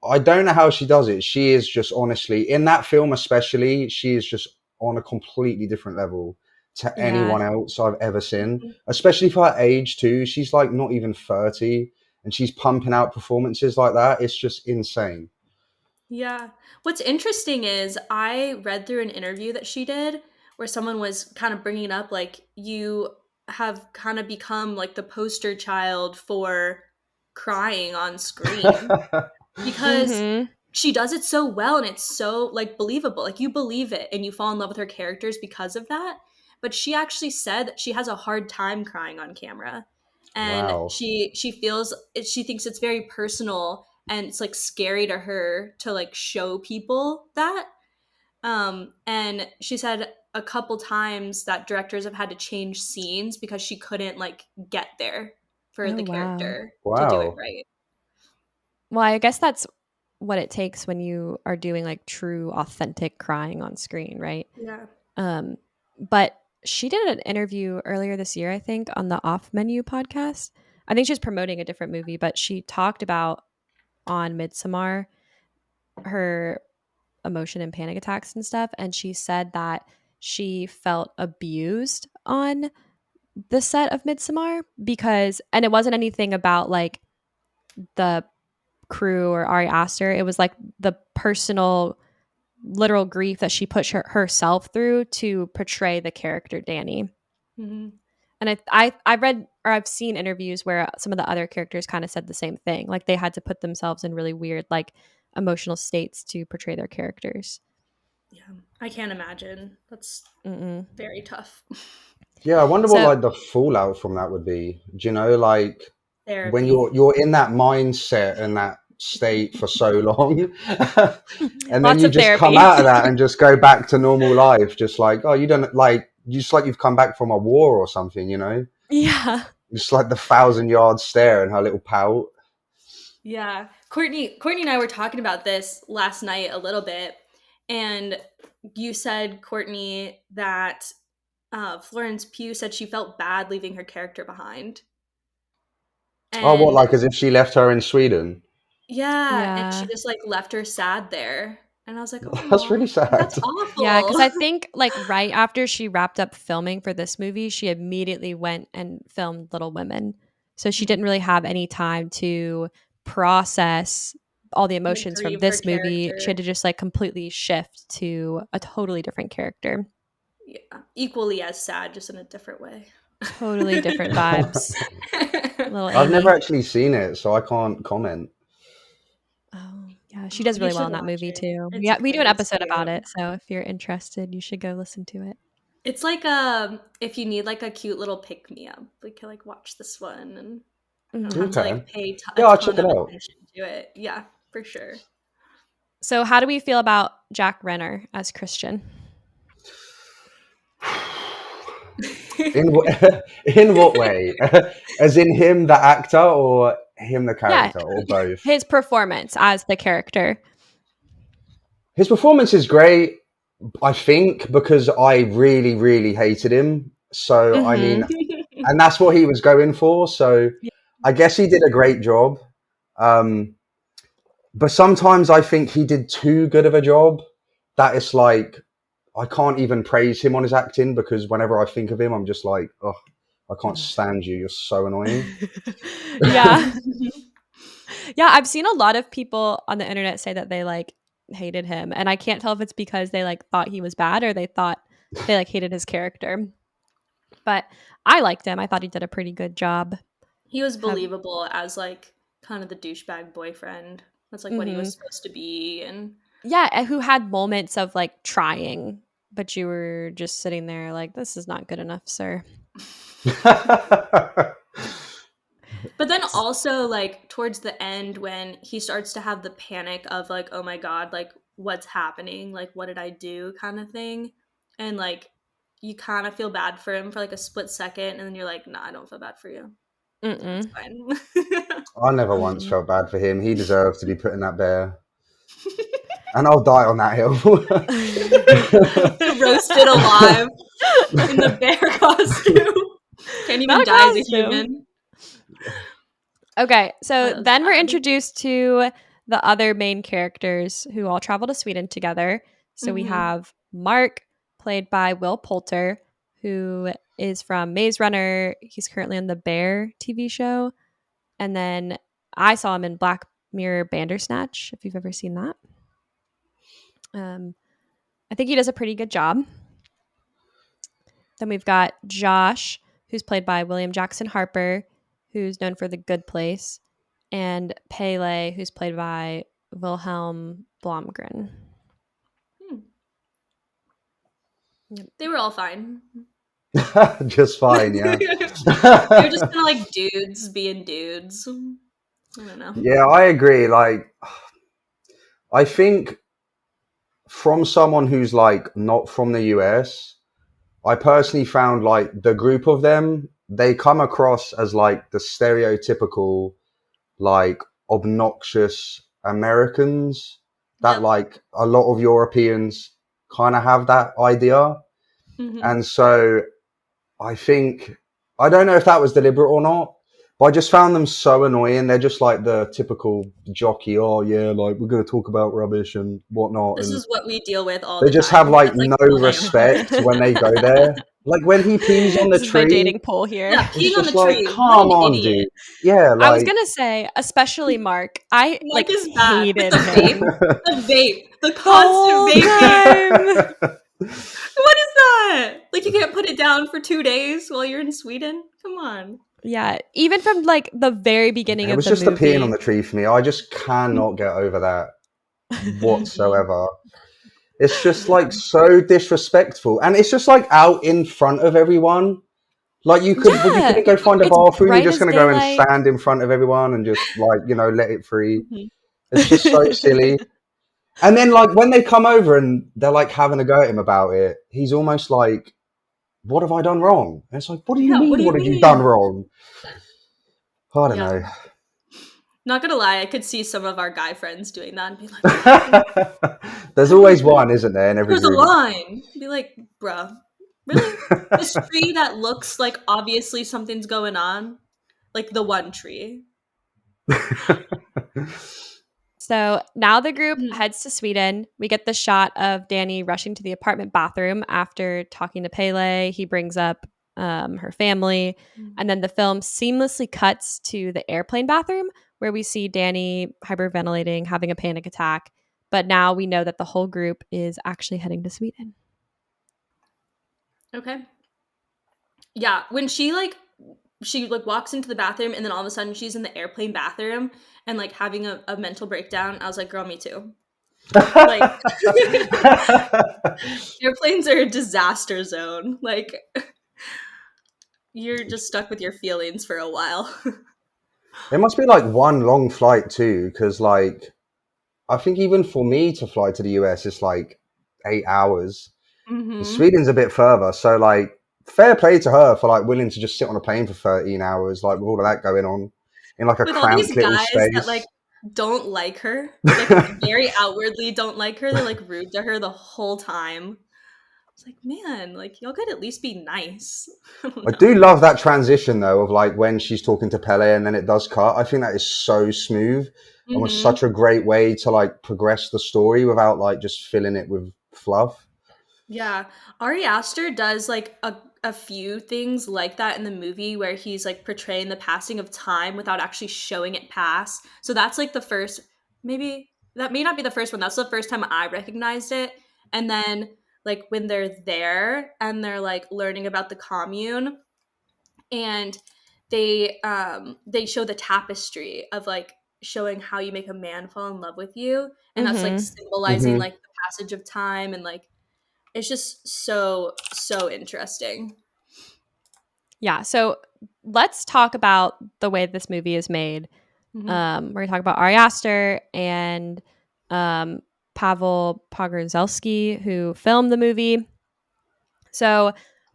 I don't know how she does it. She is just honestly, in that film especially, she is just on a completely different level to Yeah. anyone else I've ever seen, especially for her age too. She's like not even 30 and she's pumping out performances like that. It's just insane. Yeah. What's interesting is I read through an interview that she did where someone was kind of bringing up like you have kind of become like the poster child for crying on screen because Mm-hmm. she does it so well and it's so like believable. Like you believe it and you fall in love with her characters because of that. But she actually said that she has a hard time crying on camera. And Wow. she feels she thinks it's very personal and it's like scary to her to like show people that. And she said a couple times that directors have had to change scenes because she couldn't like get there for Oh, the wow. character to do it Wow. right. Well, I guess that's what it takes when you are doing like true, authentic crying on screen, right? Yeah. Um, but she did an interview earlier this year, I think, on the Off Menu podcast. I think she's promoting a different movie, but she talked about on Midsommar her emotion and panic attacks and stuff. And she said that she felt abused on the set of Midsommar because, and it wasn't anything about like the crew or Ari Aster. It was like the personal, literal grief that she put herself through to portray the character Danny. Hmm. And I read or I've seen interviews where some of the other characters kind of said the same thing. Like they had to put themselves in really weird like emotional states to portray their characters. Yeah, I can't imagine. That's Mm-mm. very tough. Yeah, I wonder what So like the fallout from that would be. Do you know, like when Therapy. you're in that mindset and that state for so long, and then lots you of just come therapy. out of that and just go back to normal life, just like, oh, you don't like, just like you've come back from a war or something, you know? Yeah. Just like the 1,000 yard stare and her little pout. Yeah. Courtney and I were talking about this last night a little bit, and you said, Courtney, that Florence Pugh said she felt bad leaving her character behind. Oh, what, And like as if she left her in Sweden? yeah, and she Yeah. just like left her sad there. And I was like, That's "Oh, really sad. that's Yeah, because awful." I think like right after she wrapped up filming for this movie, she immediately went and filmed Little Women. So she didn't really have any time to process all the Like emotions from grieve her this movie. She character. had to just like completely shift to a totally different character. Yeah, equally as sad, just in a different way. Totally different vibes. Little I've never Amy. actually seen it, so I can't comment. Oh, yeah, she Oh, does you really well should in that watch movie it. too. It's Yeah, we do great. an It's episode about cute. it, so if you're interested, you should go listen to it. It's like if you need like a cute little pick me up, we can like watch this one and not have to Mhm. like Okay. pay a Yeah, I'll check ton it of out. attention to it. Yeah, for sure. So, how do we feel about Jack Renner as Christian? In what way? As in him, the actor, or him, the Yeah, character, or both? his performance as the character. His performance is great, I think, because I really, really hated him. So, I mean, Mhm. and that's what he was going for. So, Yeah. I guess he did a great job. Um, but sometimes I think he did too good of a job that it's like, I can't even praise him on his acting because whenever I think of him, I'm just like, oh, I can't stand you. You're so annoying. Yeah. Yeah, I've seen a lot of people on the internet say that they like hated him, and I can't tell if it's because they like thought he was bad or they thought they like hated his character. But I liked him. I thought he did a pretty good job. He was Have believable as like kind of the douchebag boyfriend. That's like what he was mhm. supposed to be, and Yeah, who had moments of like trying, but you were just sitting there like this is not good enough, sir. but then also like towards the end when he starts to have the panic of like, oh my god, like what's happening? Like what did I do kind of thing. And like you kind of feel bad for him for like a split second and then you're like, nah, I don't feel bad for you. It's Mm-mm. fine. I never once Mm-mm. felt bad for him. He deserves to be put in that bear. And I'll die on that hill. Roasted alive in the bear costume. Can't even Not a die as a costume. human. Okay, so That was then we're bad. introduced to the other main characters who all travel to Sweden together. So we Mm-hmm. have Mark, played by Will Poulter, who is from Maze Runner. He's currently on the Bear TV show. And then I saw him in Black Mirror Bandersnatch, if you've ever seen that. I think he does a pretty good job. Then we've got Josh, who's played by William Jackson Harper, who's known for The Good Place, and Pele, who's played by Wilhelm Blomgren. Yep. They were all fine. Just fine, yeah. They were just kind of like dudes being dudes. I don't know. Yeah, I agree. Like, I think from someone who's like not from the US, I personally found like the group of them, they come across as like the stereotypical, like obnoxious Americans that Yep. like a lot of Europeans kind of have that idea. Mm-hmm. And so I think, I don't know if that was deliberate or not, but I just found them so annoying. They're just like the typical jockey. Oh yeah, like we're going to talk about rubbish and whatnot. This And is what we deal with all they the just have time. like That's like no all I am. respect when they go there. Like when he pees on the This is my tree, dating poll here. Yeah, it's peeing on the just like, tree. What come an on, idiot. dude. Yeah, I was like, gonna say, especially Mark. I Mark like is bad with hated the vape. him The vape. The the constant whole vaping. time. What is that? Like you can't put it down for 2 days while you're in Sweden? Come on. Yeah, even from like the very beginning it of was the just the peeing on movie. the tree for me. I just cannot get over that Mm-hmm. whatsoever. It's just like so disrespectful. And it's just like out in front of everyone. Like you couldn't go find a It's bathroom. You're bright just as going to go and daylight. stand in front of everyone and just like, let it free. Mhm. It's just so silly. And then like when they come over and they're like having a go at him about it, he's almost like, what have I done wrong? And it's like, what do you Yeah, what mean? do you What have you done mean? wrong? I don't Yeah. know. Not gonna lie, I could see some of our guy friends doing that and be like, what? There's always one, isn't there, in every There's a group? line. Be like, bruh, really? This tree that looks like obviously something's going on? Like the one tree. So now the group Mhm. heads to Sweden. We get the shot of Danny rushing to the apartment bathroom after talking to Pele. He brings up her family. And then the film seamlessly cuts to the airplane bathroom where we see Danny hyperventilating, having a panic attack. But now we know that the whole group is actually heading to Sweden. Okay. Yeah, when she walks into the bathroom and then all of a sudden she's in the airplane bathroom and like having a mental breakdown, I was like, girl, me too. Like airplanes are a disaster zone. Like you're just stuck with your feelings for a while. It must be like one long flight too, because like I think even for me to fly to the US, it's like 8 hours. And Mm-hmm. Sweden's a bit further, so like fair play to her for like willing to just sit on a plane for 13 hours, like with all of that going on in like a With all cramped these little guys that like space. don't like her, like very outwardly don't like her, they're like rude to her the whole time. It's like, man, like y'all could at least be nice. I don't I know. do love that transition though of like when she's talking to Pele and then it does cut. I think that is so smooth and was Mm-hmm. such a great way to like progress the story without like just filling it with fluff. Yeah, Ari Aster does like a few things like that in the movie where he's like portraying the passing of time without actually showing it pass. So that's like the first, maybe that may not be the first one. That's the first time I recognized it. And then like when they're there and they're like learning about the commune and they show the tapestry of like showing how you make a man fall in love with you and that's like Mm-hmm. symbolizing Hmm. like the passage of time and like it's just so interesting. Yeah. So let's talk about the way this movie is made. Mm-hmm. We're going to talk about Ari Aster and um, Pavel Pogorzelski, who filmed the movie. So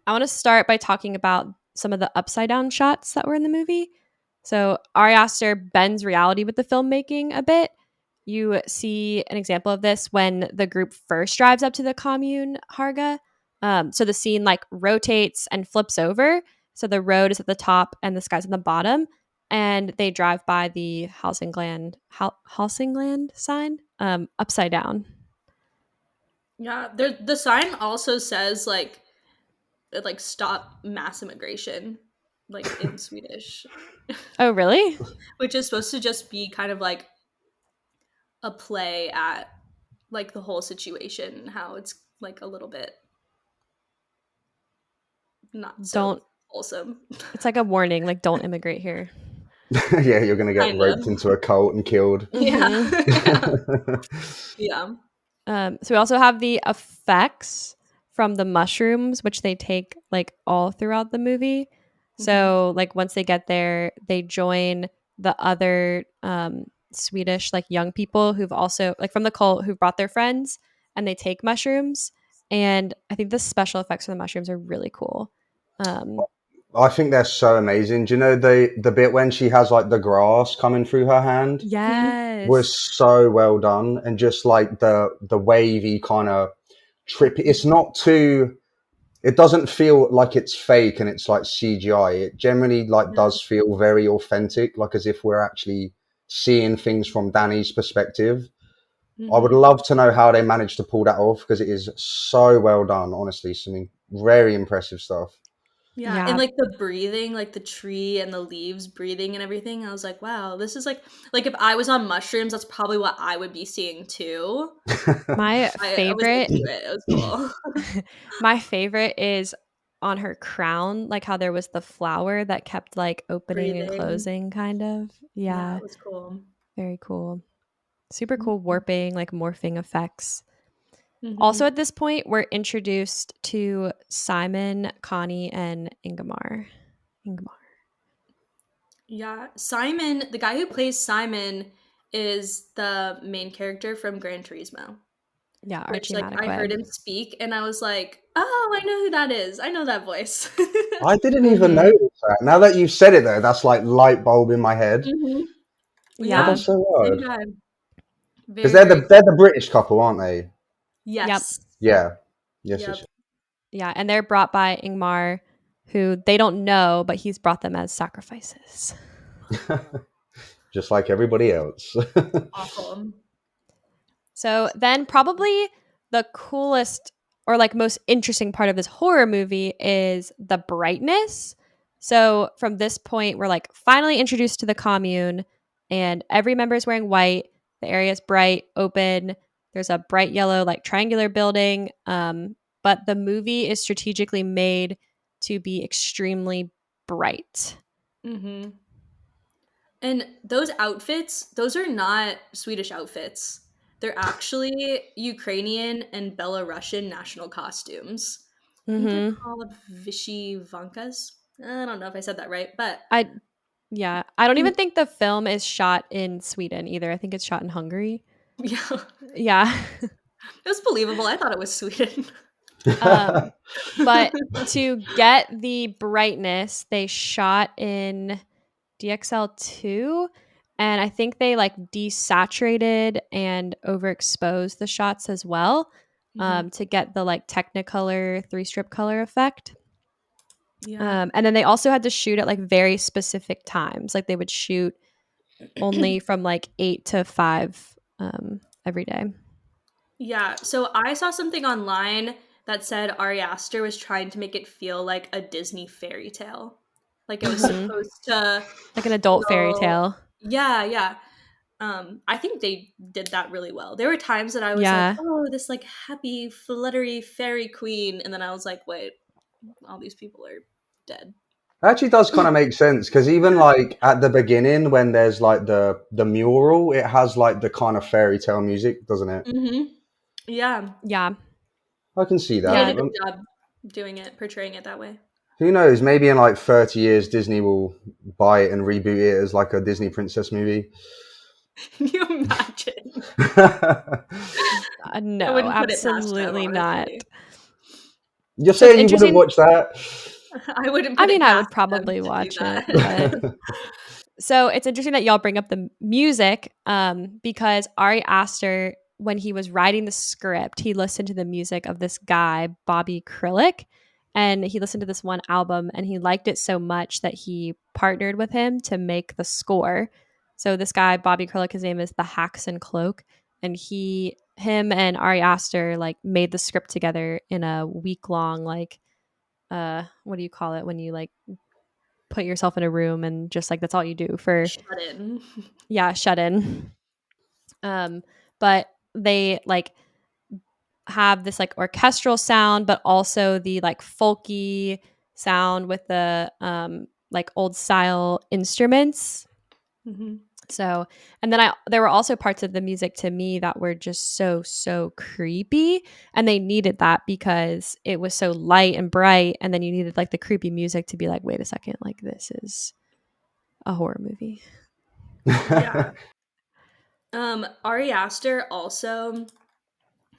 I want to start by talking about some of the upside down shots that were in the movie. So Ari Aster bends reality with the filmmaking a bit. You see an example of this when the group first drives up to the commune Harga. So the scene like rotates and flips over. So the road is at the top and the sky's at the bottom. And they drive by the Helsingland sign upside down. Yeah, there the sign also says like stop mass immigration like in Swedish, Oh, really? which is supposed to just be kind of like a play at like the whole situation, how it's like a little bit not so Don't wholesome. It's like a warning, like don't immigrate here. Yeah, you're going to get Kind of. roped into a cult and killed. Yeah. Hmm. Yeah. Yeah. So we also have the effects from the mushrooms, which they take like all throughout the movie. Mm-hmm. So like once they get there, they join the other Swedish like young people who've also like from the cult who've brought their friends and they take mushrooms. And I think the special effects for the mushrooms are really cool. Um, I think they're so amazing. Do you know the bit when she has like the grass coming through her hand was yes. so well done, and just like the wavy kind of trip. It's not too. It doesn't feel like it's fake and it's like CGI. It generally like Yeah. does feel very authentic, like as if we're actually seeing things from Danny's perspective. I would Mm-hmm. love to know how they managed to pull that off because it is so well done. Honestly, something very impressive stuff. Yeah, and Yeah. like the breathing, like the tree and the leaves breathing and everything, I was like, wow, this is like if I was on mushrooms, that's probably what I would be seeing too. My I was favorite into it. It was cool. My favorite is on her crown, like how there was the flower that kept like opening and Breathing. closing, kind of. Yeah, Yeah, it was cool. very cool. Super cool Mhm. warping, like morphing effects. Mm-hmm. Also, at this point, we're introduced to Simon, Connie, and Ingmar. Yeah, Simon, the guy who plays Simon, is the main character from Gran Turismo. Yeah, Which, Archie like, I heard Madekwe. him speak, and I was like, "Oh, I know who that is. I know that voice." I didn't even Mhm. notice that. Now that you've said it, though, that's like light bulb in my head. Mhm. Oh, Yeah. Yeah, that's so same odd. guy. Because Very, very they're cool. the British couple, aren't they? Yep. Yes. Yeah. Yes. Yep. Yeah, and they're brought by Ingmar, who they don't know, but he's brought them as sacrifices. Just like everybody else. Awful. So then probably the coolest or like most interesting part of this horror movie is the brightness. So from this point, we're like finally introduced to the commune, and every member is wearing white. The area is bright, open. There's a bright yellow, like triangular building. But the movie is strategically made to be extremely bright. Mm-hmm. And those outfits, those are not Swedish outfits. They're actually Ukrainian and Belarusian national costumes. I think they're Mm-hmm. called Vyshyvankas. I don't know if I said that right, but I I don't even think the film is shot in Sweden either. I think it's shot in Hungary. yeah, Yeah. it was believable. I thought it was Sweden. But to get the brightness, they shot in DXL2, and I think they like desaturated and overexposed the shots as well, Mhm. to get the like Technicolor 3-strip color effect. Yeah. And then they also had to shoot at like very specific times. Like they would shoot only from like 8 to 5 every day. Yeah. So I saw something online that said Ari Aster was trying to make it feel like a Disney fairy tale. Like it was Mhm. supposed to Like an adult fairy feel. tale. Yeah, yeah. I think they did that really well. There were times that I was like, Yeah. "Oh, this like happy, fluttery fairy queen," and then I was like, "Wait, all these people are dead." It actually does kind of make sense because even like at the beginning when there's like the mural, it has like the kind of fairy tale music, doesn't it? Mm-hmm. Yeah, Yeah. I can see they that. did a Yeah. good job doing it, portraying it that way. Who knows? Maybe in like 30 years, Disney will buy it and reboot it as like a Disney princess movie. Can you imagine? I No, wouldn't put it past them, absolutely not. honestly. You're So it's saying you wouldn't interesting. watch that? I wouldn't I put it mean, I past would them probably to do watch it, but that. so it's interesting that y'all bring up the music, because Ari Aster, when he was writing the script, he listened to the music of this guy, Bobby Krillick, and he listened to this one album and he liked it so much that he partnered with him to make the score. So this guy, Bobby Krillick, his name is the Hacks and Cloak, and him and Ari Aster like made the script together in a week long like what do you call it when you like put yourself in a room and just like that's all you do for Shut in. shut in. But they like have this like orchestral sound but also the like folky sound with the like old style instruments. Mhm. So, and then there were also parts of the music to me that were just so creepy, and they needed that because it was so light and bright, and then you needed like the creepy music to be like, wait a second, like this is a horror movie. Yeah. Ari Aster also,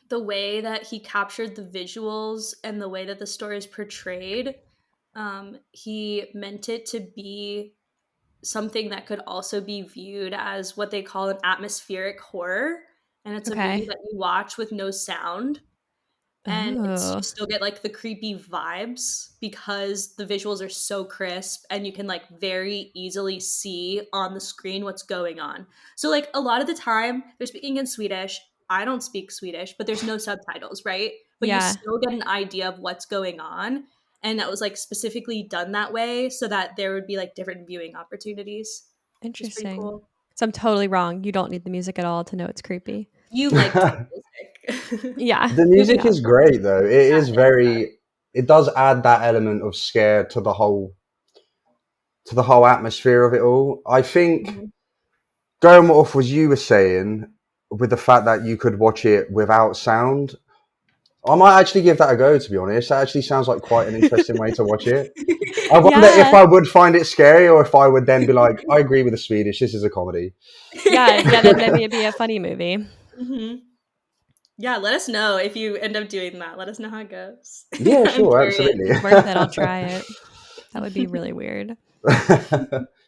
the way that he captured the visuals and the way that the story is portrayed, he meant it to be something that could also be viewed as what they call an atmospheric horror. And it's a movie Okay. that you watch with no sound. And you Oh, still get like the creepy vibes because the visuals are so crisp and you can like very easily see on the screen what's going on. So like a lot of the time they're speaking in Swedish. I don't speak Swedish, but there's no subtitles, right? But you yeah, still get an idea of what's going on, and that was like specifically done that way so that there would be like different viewing opportunities, which is pretty interesting. cool. So I'm totally wrong. You don't need the music at all to know it's creepy. You liked the music. Yeah, The music yeah, is great though. It is very. It does add that element of scare to the whole atmosphere of it all. I think Mhm. going off what you were saying with the fact that you could watch it without sound. I might actually give that a go, to be honest. That actually sounds like quite an interesting way to watch it. I wonder if Yeah. I would find it scary or if I would then be like, I agree with the Swedish, this is a comedy. Yeah, then maybe it'd be a funny movie. Mm-hmm. Yeah, let us know if you end up doing that. Let us know how it goes. Yeah, I'm sure, curious. absolutely. It's worth it. I'll try it. That would be really weird.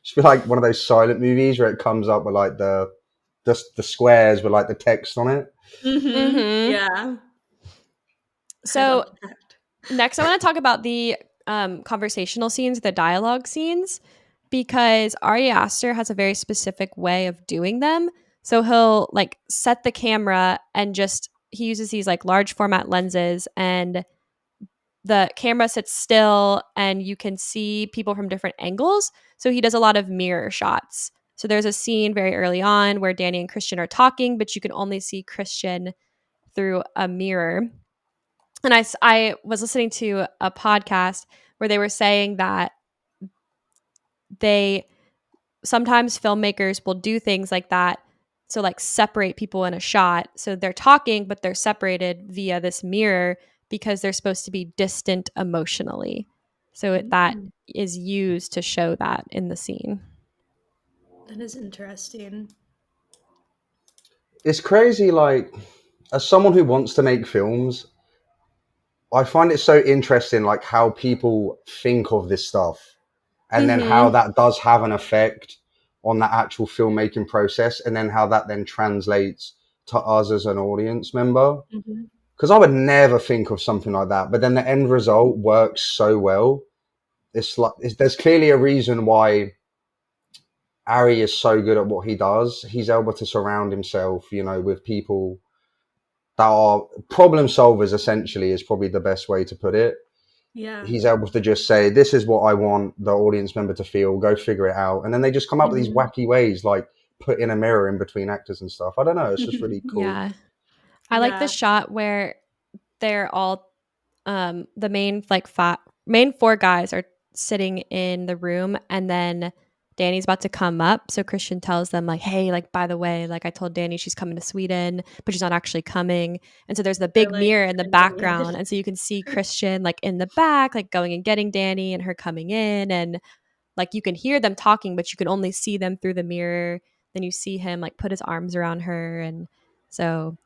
Should be like one of those silent movies where it comes up with like the squares with like the text on it. Mm-hmm. Mm-hmm. Yeah. I So love that. next, I want to talk about the conversational scenes, the dialogue scenes, because Ari Aster has a very specific way of doing them. So he'll like set the camera and just he uses these like large format lenses, and the camera sits still and you can see people from different angles. So he does a lot of mirror shots. So there's a scene very early on where Danny and Christian are talking, but you can only see Christian through a mirror. And I was listening to a podcast where they were saying that they sometimes filmmakers will do things like that. So, like, separate people in a shot. So they're talking, but they're separated via this mirror because they're supposed to be distant emotionally. So that is used to show that in the scene. That is interesting. It's crazy, like, as someone who wants to make films, I find it so interesting, like, how people think of this stuff and then how Mm-hmm. that does have an effect on the actual filmmaking process and then how that then translates to us as an audience member. Mm-hmm. Because I would never think of something like that, but then the end result works so well. It's like there's clearly a reason why Ari is so good at what he does. He's able to surround himself, with people that are problem solvers. Essentially, is probably the best way to put it. Yeah. He's able to just say, "This is what I want the audience member to feel. Go figure it out," and then they just come up with these wacky ways, like putting a mirror in between actors and stuff. I don't know. It's just really cool. Yeah. I like the Yeah. shot where they're all the main four guys are sitting in the room, and then Danny's about to come up. So Christian tells them like, "Hey, like by the way, like I told Danny she's coming to Sweden, but she's not actually coming." And so there's the They're big like mirror in the animated. background, and so you can see Christian like in the back, like going and getting Danny, and her coming in, and like you can hear them talking, but you can only see them through the mirror. Then you see him like put his arms around her, and so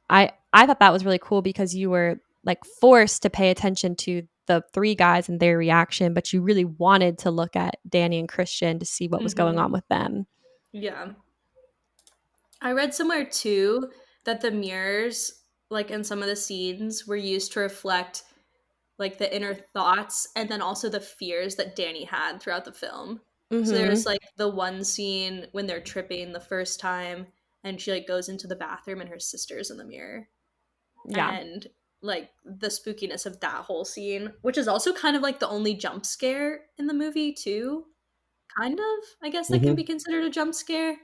I thought that was really cool because you were like forced to pay attention to the three guys and their reaction, but you really wanted to look at Danny and Christian to see what was going on with them. Yeah. I read somewhere too that the mirrors, like in some of the scenes, were used to reflect like the inner thoughts and then also the fears that Danny had throughout the film. So Mm-hmm. there's like the one scene when they're tripping the first time and she like goes into the bathroom and her sister's in the mirror. Yeah. And like the spookiness of that whole scene, which is also kind of like the only jump scare in the movie too. Kind of, I guess that can be Hmm. considered a jump scare.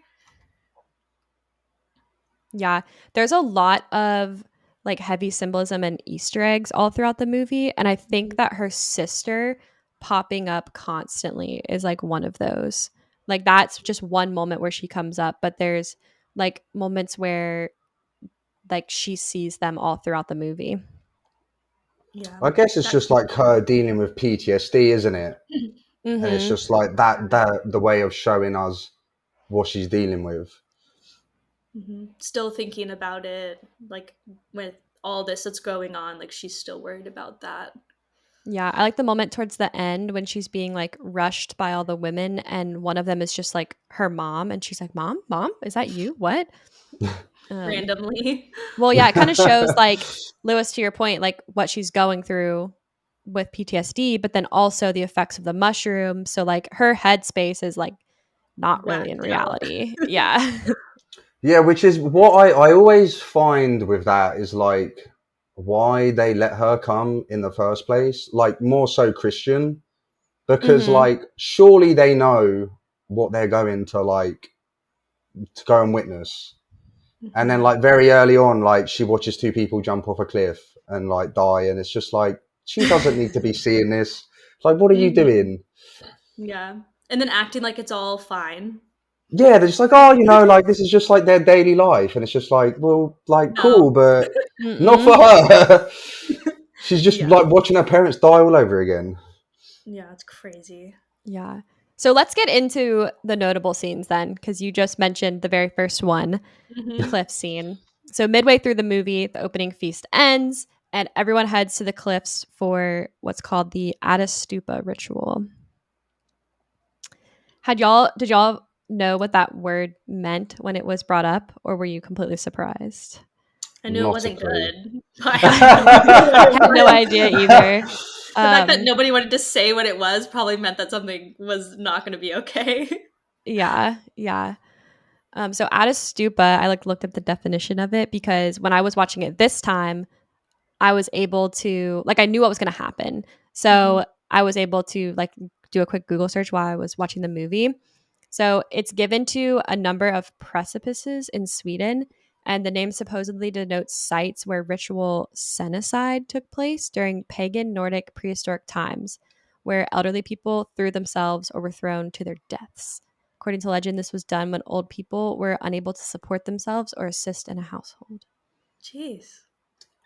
Yeah. There's a lot of like heavy symbolism and Easter eggs all throughout the movie. And I think that her sister popping up constantly is like one of those. Like that's just one moment where she comes up, but there's like moments where like she sees them all throughout the movie. Yeah. I guess it's That just like her dealing with PTSD, isn't it? And it's Mm-hmm. just like that the way of showing us what she's dealing with. Still thinking about it, like with all this that's going on, like she's still worried about that. Yeah, I like the moment towards the end when she's being like rushed by all the women, and one of them is just like her mom, and she's like, "Mom, is that you? What?" Um, Randomly. well, yeah, it kind of shows like Lewis, to your point, like what she's going through with PTSD, but then also the effects of the mushroom. So like her headspace is like not really in Whacked out. reality. Yeah. Yeah, which is what I always find with that is like why they let her come in the first place. Like more so Christian, because Mm-hmm. like surely they know what they're going to like to go and witness. And then like very early on, like she watches two people jump off a cliff and like die, and it's just like she doesn't need to be seeing this. It's like, what are you doing? Yeah. And then acting like it's all fine. Yeah, they're just like, oh, like this is just like their daily life, and it's just like, well, like No. cool, but Not for her. She's just like watching her parents die all over again. Yeah, it's crazy. Yeah. So let's get into the notable scenes then, because you just mentioned the very first one, the cliff scene. So midway through the movie, the opening feast ends, and everyone heads to the cliffs for what's called the Stupa ritual. Did y'all know what that word meant when it was brought up, or were you completely surprised? I knew it Not a wasn't clue. good. I had no idea either. The fact that nobody wanted to say what it was probably meant that something was not going to be okay. Yeah. So Stupa, I looked up the definition of it because when I was watching it this time, I was able to I knew what was going to happen. So I was able to do a quick Google search while I was watching the movie. So it's given to a number of precipices in Sweden, and the name supposedly denotes sites where ritual genocide took place during pagan Nordic prehistoric times, where elderly people threw themselves or were thrown to their deaths. According to legend, this was done when old people were unable to support themselves or assist in a household. Jeez.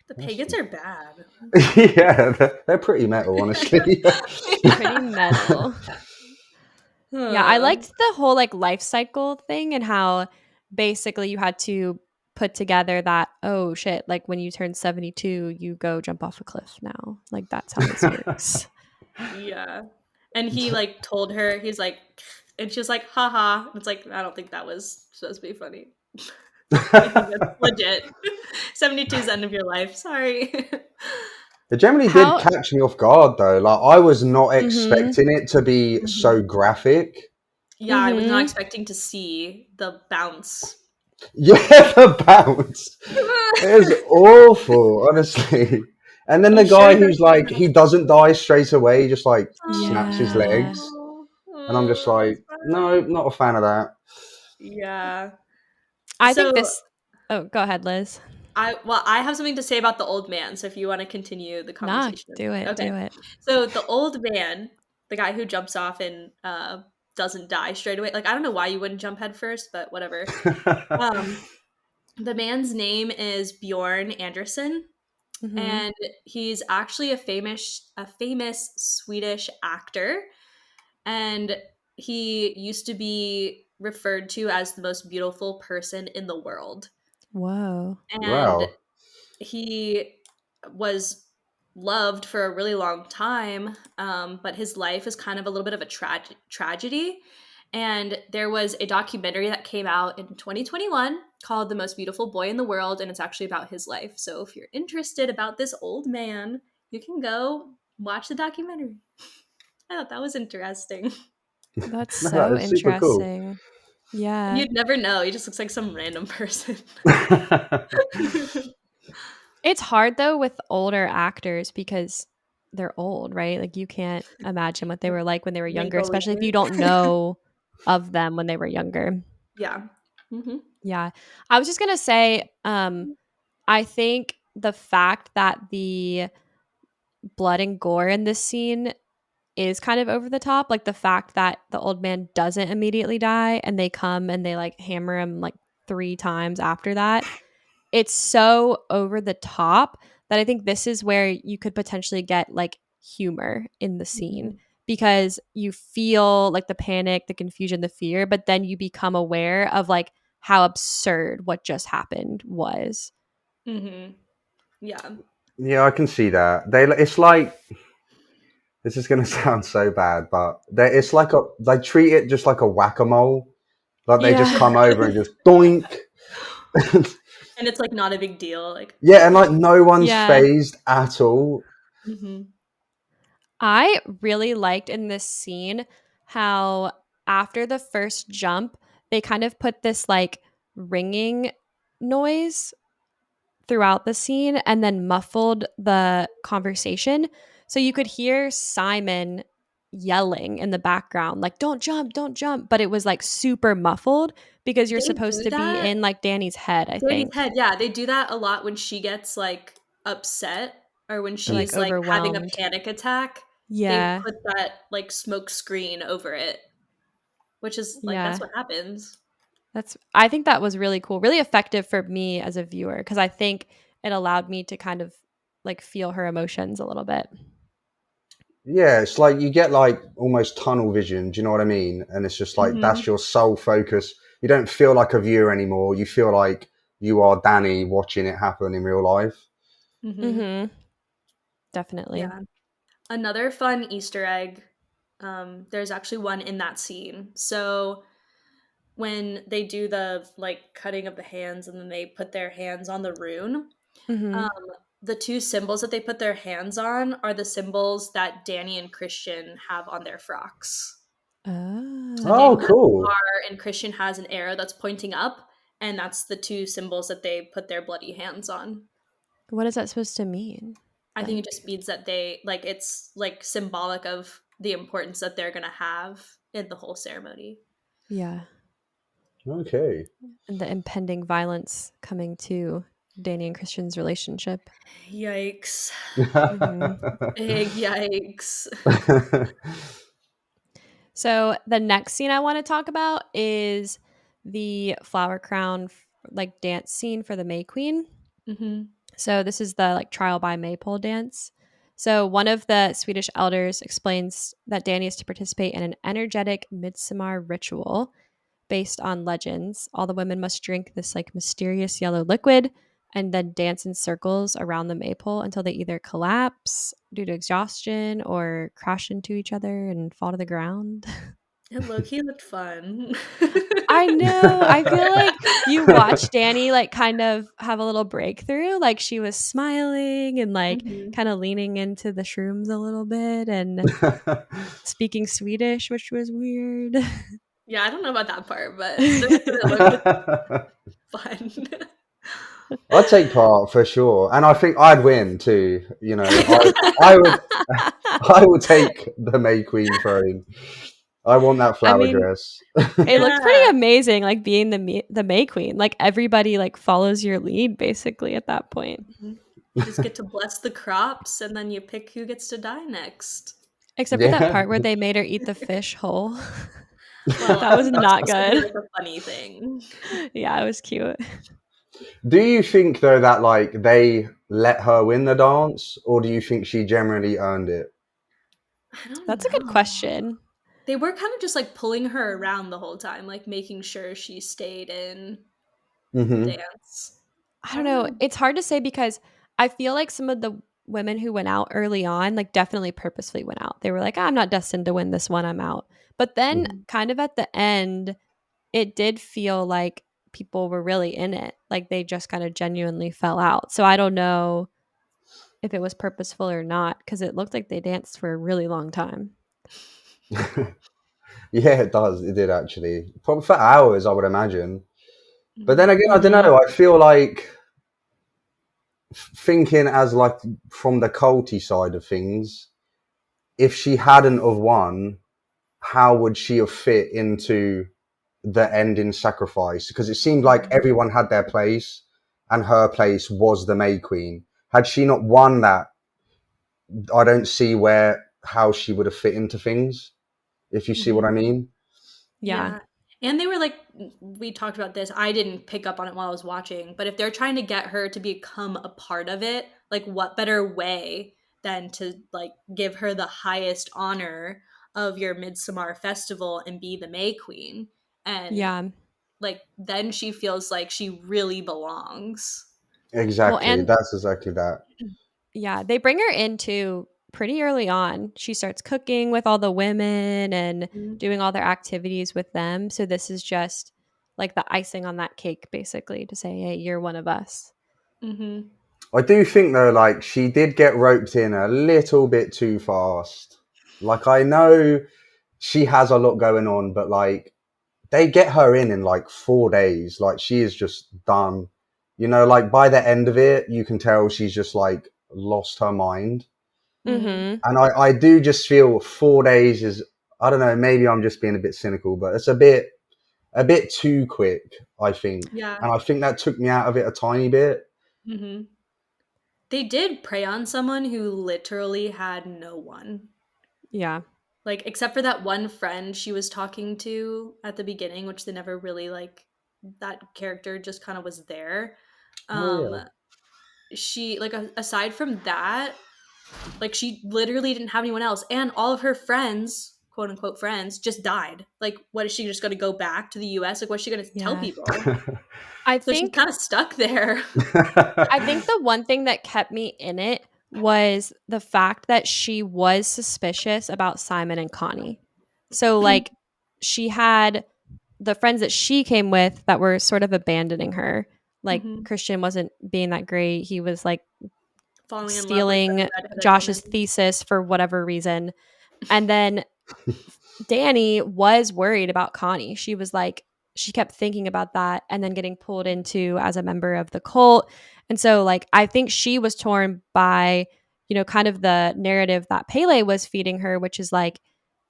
The pagans are bad. Yeah, they're pretty metal, honestly. Pretty metal. Yeah, I liked the whole life cycle thing and how basically you had to put together that, oh shit, when you turn 72, you go jump off a cliff now. That's how this works. Yeah. And he told her, he's like, and she was like, haha. It's like, I don't think that was supposed to be funny. I think that's legit. 72 is the end of your life. Sorry. It generally did catch me off guard, though. I was not expecting it to be so graphic. Yeah, I was not expecting to see the bounce. Yeah, the bounce. It was awful, honestly. And then the guy who's he doesn't die straight away, he just snaps his legs. And I'm just no, not a fan of that. Yeah. I think this. Oh, go ahead, Liz. I have something to say about the old man. So if you want to continue the conversation, do it. Okay. Do it. So the old man, the guy who jumps off and doesn't die straight away. I don't know why you wouldn't jump head first, but whatever. The man's name is Bjorn Anderson, and he's actually a famous Swedish actor, and he used to be referred to as the most beautiful person in the world. Whoa. And Wow. he was loved for a really long time, but his life is kind of a little bit of a tragedy. And there was a documentary that came out in 2021 called The Most Beautiful Boy in the World, and it's actually about his life. So if you're interested about this old man, you can go watch the documentary. I thought that was interesting. That's so that is super cool. interesting. Yeah. You'd never know. He just looks like some random person. It's hard though with older actors because they're old, right? You can't imagine what they were like when they were younger, especially if you don't know of them when they were younger. Yeah. Yeah. I was just going to say, I think the fact that the blood and gore in this scene is kind of over the top. The fact that the old man doesn't immediately die and they come and they hammer him 3 times after that. It's so over the top that I think this is where you could potentially get humor in the scene because you feel the panic, the confusion, the fear, but then you become aware of how absurd what just happened was. Yeah. Yeah, I can see that. It's this is going to sound so bad, but it's they treat it just like a whack-a-mole. They just come over and just doink. And it's not a big deal. Yeah, and no one's phased at all. I really liked in this scene how after the first jump, they kind of put this ringing noise throughout the scene and then muffled the conversation. So you could hear Simon yelling in the background, don't jump, don't jump. But it was super muffled because you're supposed to be in Danny's head, I think. Danny's head, yeah. They do that a lot when she gets upset or when she's having a panic attack. Yeah. They put that smoke screen over it, which is that's what happens. I think that was really cool, really effective for me as a viewer because I think it allowed me to kind of like feel her emotions a little bit. Yeah, it's like you get like almost tunnel vision. Do you know what I mean? And it's just like that's your sole focus. You don't feel like a viewer anymore. You feel like you are Danny watching it happen in real life. Mm-hmm. Definitely. Yeah. Another fun Easter egg. There's actually one in that scene. So when they do the like cutting of the hands and then they put their hands on the rune, Mm-hmm. um, the two symbols that they put their hands on are the symbols that Danny and Christian have on their frocks. So Danny Oh, Oh. has a cool. star and Christian has an arrow that's pointing up, and that's the two symbols that they put their bloody hands on. What is that supposed to mean? I Then? think it just means that they like it's like symbolic of the importance that they're gonna have in the whole ceremony. Yeah. Okay. And the impending violence coming to Danny and Christian's relationship. Yikes. Mm-hmm. Big yikes. So the next scene I want to talk about is the flower crown like dance scene for the May Queen. Mm-hmm. So this is the like trial by maypole dance. So one of the Swedish elders explains that Danny is to participate in an energetic Midsommar ritual based on legends. All the women must drink this like mysterious yellow liquid and then dance in circles around the maypole until they either collapse due to exhaustion or crash into each other and fall to the ground. It low-key looked fun. I know. I feel like you watch Danny like kind of have a little breakthrough. Like she was smiling and like Mhm. kind of leaning into the shrooms a little bit and speaking Swedish, which was weird. Yeah, I don't know about that part, but the rest of it looked fun. I'd take part for sure, and I think I'd win too. You know, I would I would take the May Queen throne. I want that I flower mean, dress. it looked pretty Yeah. amazing, like being the May Queen. Like everybody like follows your lead basically at that point, Mhm. You just get to bless the crops and then you pick who gets to die next. except for that Yeah. part where they made her eat the fish whole. Well, That was that was not supposed to be good. like a funny thing. Yeah, it was cute. Do you think though that like they let her win the dance, or do you think she generally earned it? I don't That's a good know. question. They were kind of just like pulling her around the whole time, like making sure she stayed in the Hmm. dance. I So I don't don't know. know. It's hard to say because I feel like some of the women who went out early on, like definitely purposefully went out. They were like, I'm not destined to win this one. I'm out. But then, Mhm. kind of at the end, it did feel like people were really in it. Like they just kind of genuinely fell out. So I don't know if it was purposeful or not because it looked like they danced for a really long time. Yeah, it does. It did actually. Probably for hours, I would imagine. But then Mhm. again, I don't Mm-hmm. know. I feel like thinking as like from the culty side of things, if she hadn't have won, how would she have fit into the ending sacrifice? Because it seemed like Mhm. everyone had their place, and her place was the May Queen. Had she not won that, I don't see where how she would have fit into things. If you see what I Mhm. mean. Yeah. Yeah. And they were like, we talked about this. I didn't pick up on it while I was watching, but if they're trying to get her to become a part of it, like what better way than to like give her the highest honor of your Midsummer festival and be the May Queen? And Yeah. like then she feels like she really belongs. Well, Exactly. and That's exactly that. yeah, they bring her into pretty early on. She starts cooking with all the women and doing all their activities with them. So this is just like the icing on that cake, basically, to say, hey, you're one of us. Mm-hmm. I do think though, like she did get roped in a little bit too fast. Like I know she has a lot going on, but like they get her in like 4 days. Like she is just done. You know, like by the end of it, you can tell she's just like lost her mind. Mm-hmm. Mm-hmm. And I do just feel 4 days is, I don't know, maybe I'm just being a bit cynical, but it's a bit too quick, I think. Yeah. And I think that took me out of it a tiny bit. Mm-hmm. They did prey on someone who literally had no one. Yeah. Like except for that one friend she was talking to at the beginning, which they never really like that character just kind of was there. Oh Um yeah. she, like, aside from that, like, she literally didn't have anyone else, and all of her friends, quote unquote friends, just died. Like, what is she just going to go back to the US? Like, what's she going to tell Yeah. people? I So she's think kind of stuck there. I think the one thing that kept me in it was the fact that she was suspicious about Simon and Connie. So like she had the friends that she came with that were sort of abandoning her. Like Christian wasn't being that great. He was like Falling in love with the stealing redheaded Josh's woman. thesis for whatever reason. And then Danny was worried about Connie. She was like, she kept thinking about that and then getting pulled into as a member of the cult. And so, like, I think she was torn by, you know, kind of the narrative that Pele was feeding her, which is like,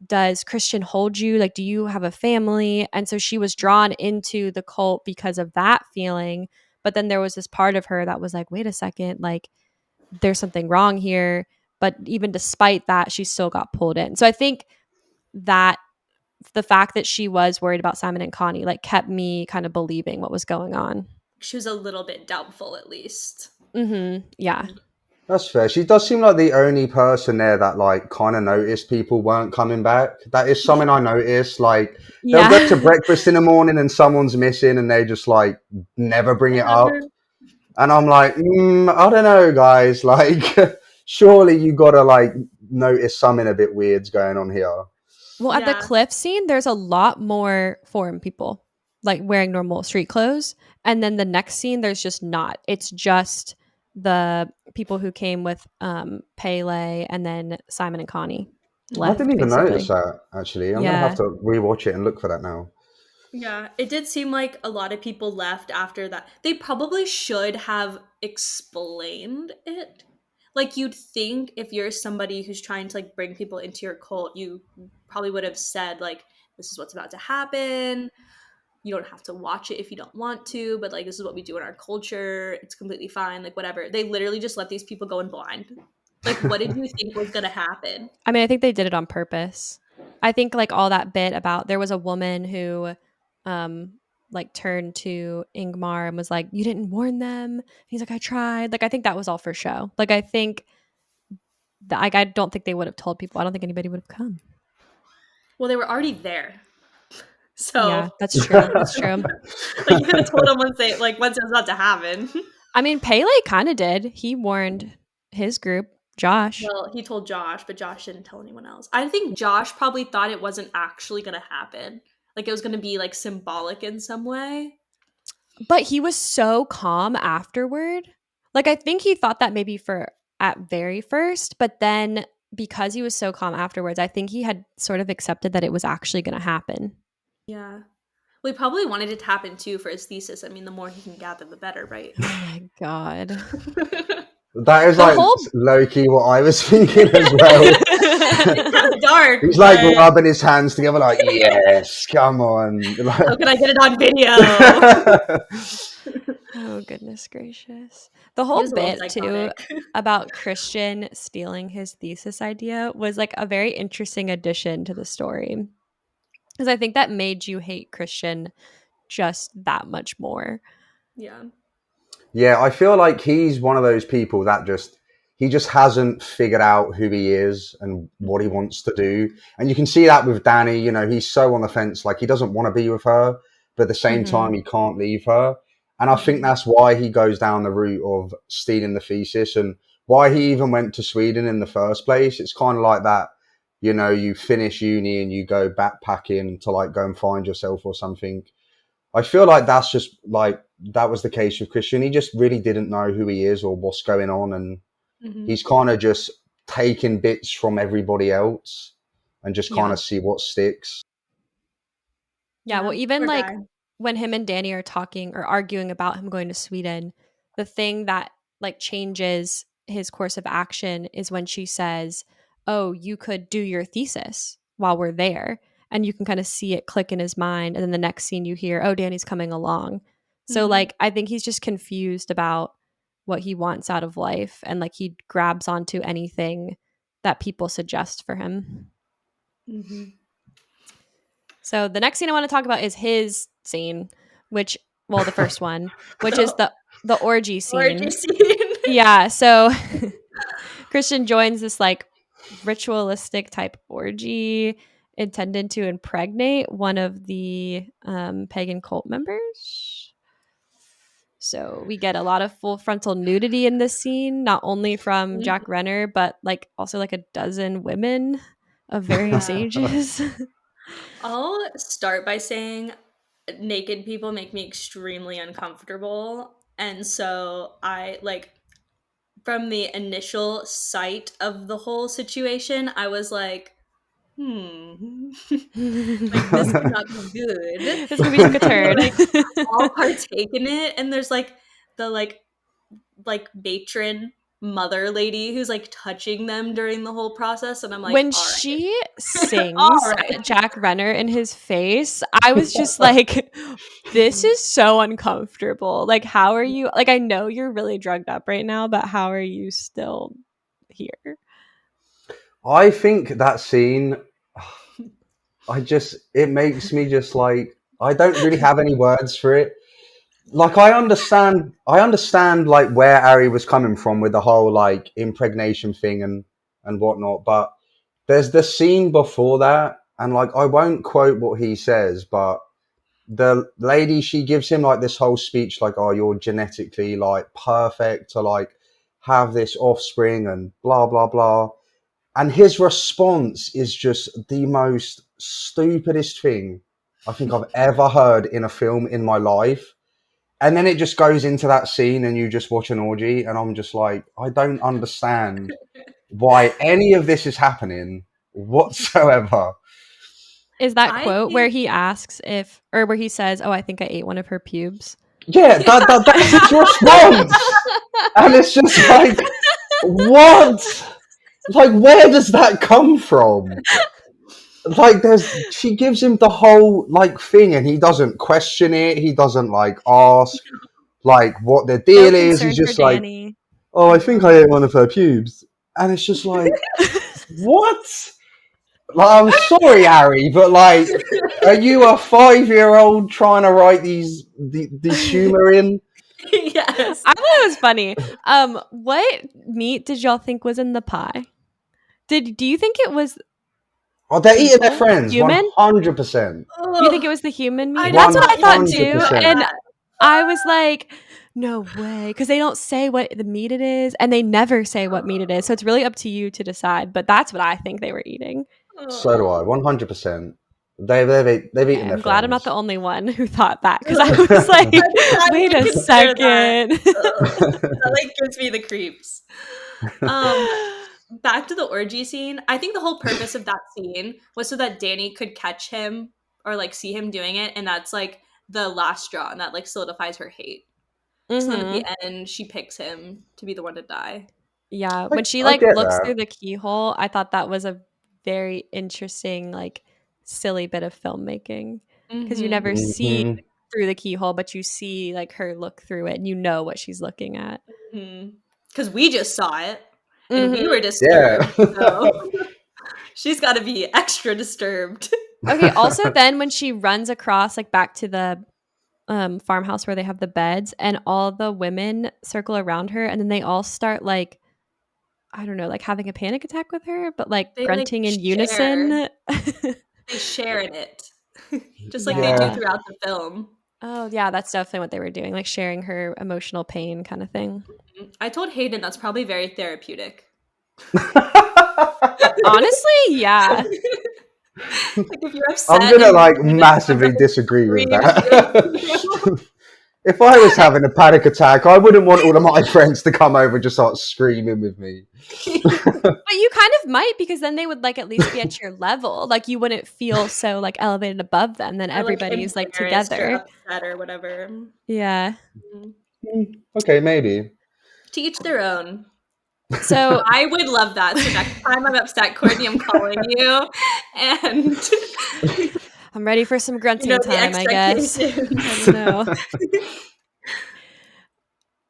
does Christian hold you? Like, do you have a family? And so she was drawn into the cult because of that feeling. But then there was this part of her that was like, wait a second, like, there's something wrong here. But even despite that, she still got pulled in. So I think that the fact that she was worried about Simon and Connie like kept me kind of believing what was going on. She was a little bit doubtful, at least. Yeah. That's fair. She does seem like the only person there that like kind of noticed people weren't coming back. That is something I noticed. Like they'll go to Yeah. breakfast in the morning and someone's missing, and they just like never bring it up. And I'm like, I don't know, guys. Like, surely you gotta like notice something a bit weird's going on here. Well, at the Yeah. cliff scene, there's a lot more foreign people like wearing normal street clothes. And then the next scene, there's just not. It's just the people who came with Pele and then Simon and Connie I left, didn't even notice basically. that. Actually, I'm gonna have Yeah. to rewatch it and look for that now. Yeah, it did seem like a lot of people left after that. They probably should have explained it. Like, you'd think if you're somebody who's trying to like bring people into your cult, you probably would have said like, this is what's about to happen. You don't have to watch it if you don't want to, but like, this is what we do in our culture. It's completely fine. Like, whatever. They literally just let these people go in blind. Like, what did you think was gonna happen? I mean, I think they did it on purpose. I think like all that bit about there was a woman who um like turned to Ingmar and was like, "You didn't warn them." He's like, "I tried." Like I think that was all for show. Like I think that like I don't think they would have told people. I don't think anybody would have come. Well, they were already there. Yeah, So that's true. That's true. like, you could have told them once it was about to happen. I mean, Pele kind of did. He warned his group, Josh. Well, he told Josh, but Josh didn't tell anyone else. I think Josh probably thought it wasn't actually going to happen. Like, it was going to be like symbolic in some way. But he was so calm afterward. Like I think he thought that maybe for at very first, but then because he was so calm afterwards, I think he had sort of accepted that it was actually going to happen. Yeah. We probably wanted it to happen too for his thesis. I mean, the more he can gather, the better, right? Oh my god. That is The like whole low key what I was thinking as well. It's kind of dark. He's like But rubbing his hands together, like, yes, come on. how can I get it on video? Oh goodness gracious. The He whole was a little bit too psychotic. about Christian stealing his thesis idea was like a very interesting addition to the story. Because I think that made you hate Christian just that much more. Yeah. Yeah, I feel like he's one of those people that he just hasn't figured out who he is and what he wants to do. And you can see that with Danny, you know, he's so on the fence, like he doesn't want to be with her, but at the same time he can't leave her. And I think that's why he goes down the route of stealing the thesis and why he even went to Sweden in the first place. It's kind of like that, you know, you finish uni and you go backpacking to like go and find yourself or something. I feel like that's just like that was the case with Christian. He just really didn't know who he is or what's going on, and he's kind of just taking bits from everybody else and just kind Yeah. of see what sticks. Yeah. Well, even poor like guy. when him and Danny are talking or arguing about him going to Sweden, the thing that like changes his course of action is when she says, "Oh, you could do your thesis while we're there." And you can kind of see it click in his mind. And then the next scene you hear, "Oh, Danny's coming along." So, like, I think he's just confused about what he wants out of life. And like, he grabs onto anything that people suggest for him. So the next scene I want to talk about is his scene, which, well, the first one, which is the orgy Orgy scene. scene. Yeah, so Christian joins this like ritualistic type orgy intended to impregnate one of the pagan cult members. So we get a lot of full frontal nudity in this scene, not only from Jack Renner, but like also like a dozen women of various ages. I'll start by saying naked people make me extremely uncomfortable. And so I like from the initial sight of the whole situation, I was like, like this could not be good. This movie took a turn. Like all partake in it, and there's like the like matron mother lady who's like touching them during the whole process, and I'm like, When all right, she all sings right. Jack Renner in his face, I was just like, this is so uncomfortable. Like, how are you? Like, I know you're really drugged up right now, but how are you still here? I think that scene, it makes me just like, I don't really have any words for it. Like I understand like where Ari was coming from with the whole like impregnation thing and whatnot, but there's the scene before that, and like I won't quote what he says, but the lady, she gives him like this whole speech like, oh, you're genetically like perfect to like have this offspring and blah blah blah, and his response is just the most stupidest thing I think I've ever heard in a film in my life. And then it just goes into that scene and you just watch an orgy, and I'm just like, I don't understand why any of this is happening whatsoever. Is that I quote where think he asks if, or where he says, "Oh, I think I ate one of her pubes." Yeah, that's his response. And it's just like, what? Like, where does that come from? Like, she gives him the whole like thing, and he doesn't question it. He doesn't like ask like what the No deal is. concern He's for just like, Danny. oh, I think no. I ate one of her pubes, and it's just like, what? Like, I'm sorry, Harry, but like, are you a 5-year-old trying to write these humor in? Yes. I thought it was funny. What meat did y'all think was in the pie? Do you think it was Oh, they're eating their people? friends, Human? 100%. You think Ugh, it was the human I meat? did That's what not I thought even think too. of 100%. And that. I was like, no way. Because they don't say what the meat it is, and they never say what meat it is. So it's really up to you to decide. But that's what I think they were eating. So do I, 100%. They've Okay, eaten their I'm glad I'm not the friends. only one who thought that. Because I Ugh. was like, I'm trying wait to a consider that. second. Ugh. That like gives me the creeps. Um, back to the orgy scene. I think the whole purpose of that scene was so that Danny could catch him or like see him doing it, and that's like the last straw, and that like solidifies her hate. So then at the Mm-hmm. end, she picks him to be the one to die. Yeah, I, when she I like get looks that. through the keyhole, I thought that was a very interesting, like silly bit of filmmaking because you Mm-hmm. never see Hmm. through the keyhole, but you see like her look through it and you know what she's looking at. Because we just saw it, and we were Hmm. Yeah. disturbed. So she's got to be extra disturbed. Okay, also then when she runs across like back to the farmhouse where they have the beds and all the women circle around her and then they all start like I don't know, like having a panic attack with her, but like They like grunting in share. unison. They share in it, just like they do Yeah. throughout the film. Oh, yeah, that's definitely what they were doing, like sharing her emotional pain kind of thing. I told Hayden that's probably very therapeutic. Honestly, yeah. Like if you're I'm upset gonna and like women comes up massively and disagree with screams into you. that. If I was having a panic attack, I wouldn't want all of my friends to come over and just start screaming with me. But you kind of might because then they would like at least be at your level. Like you wouldn't feel so like elevated above them. Then Or like everybody's like embarrassed or together. upset or whatever. Yeah. Mm. Okay, maybe. To each their own. So I would love that. So next time I'm upset, Courtney, I'm calling you, and I'm ready for some grunting the time, I guess. I don't expectations. know.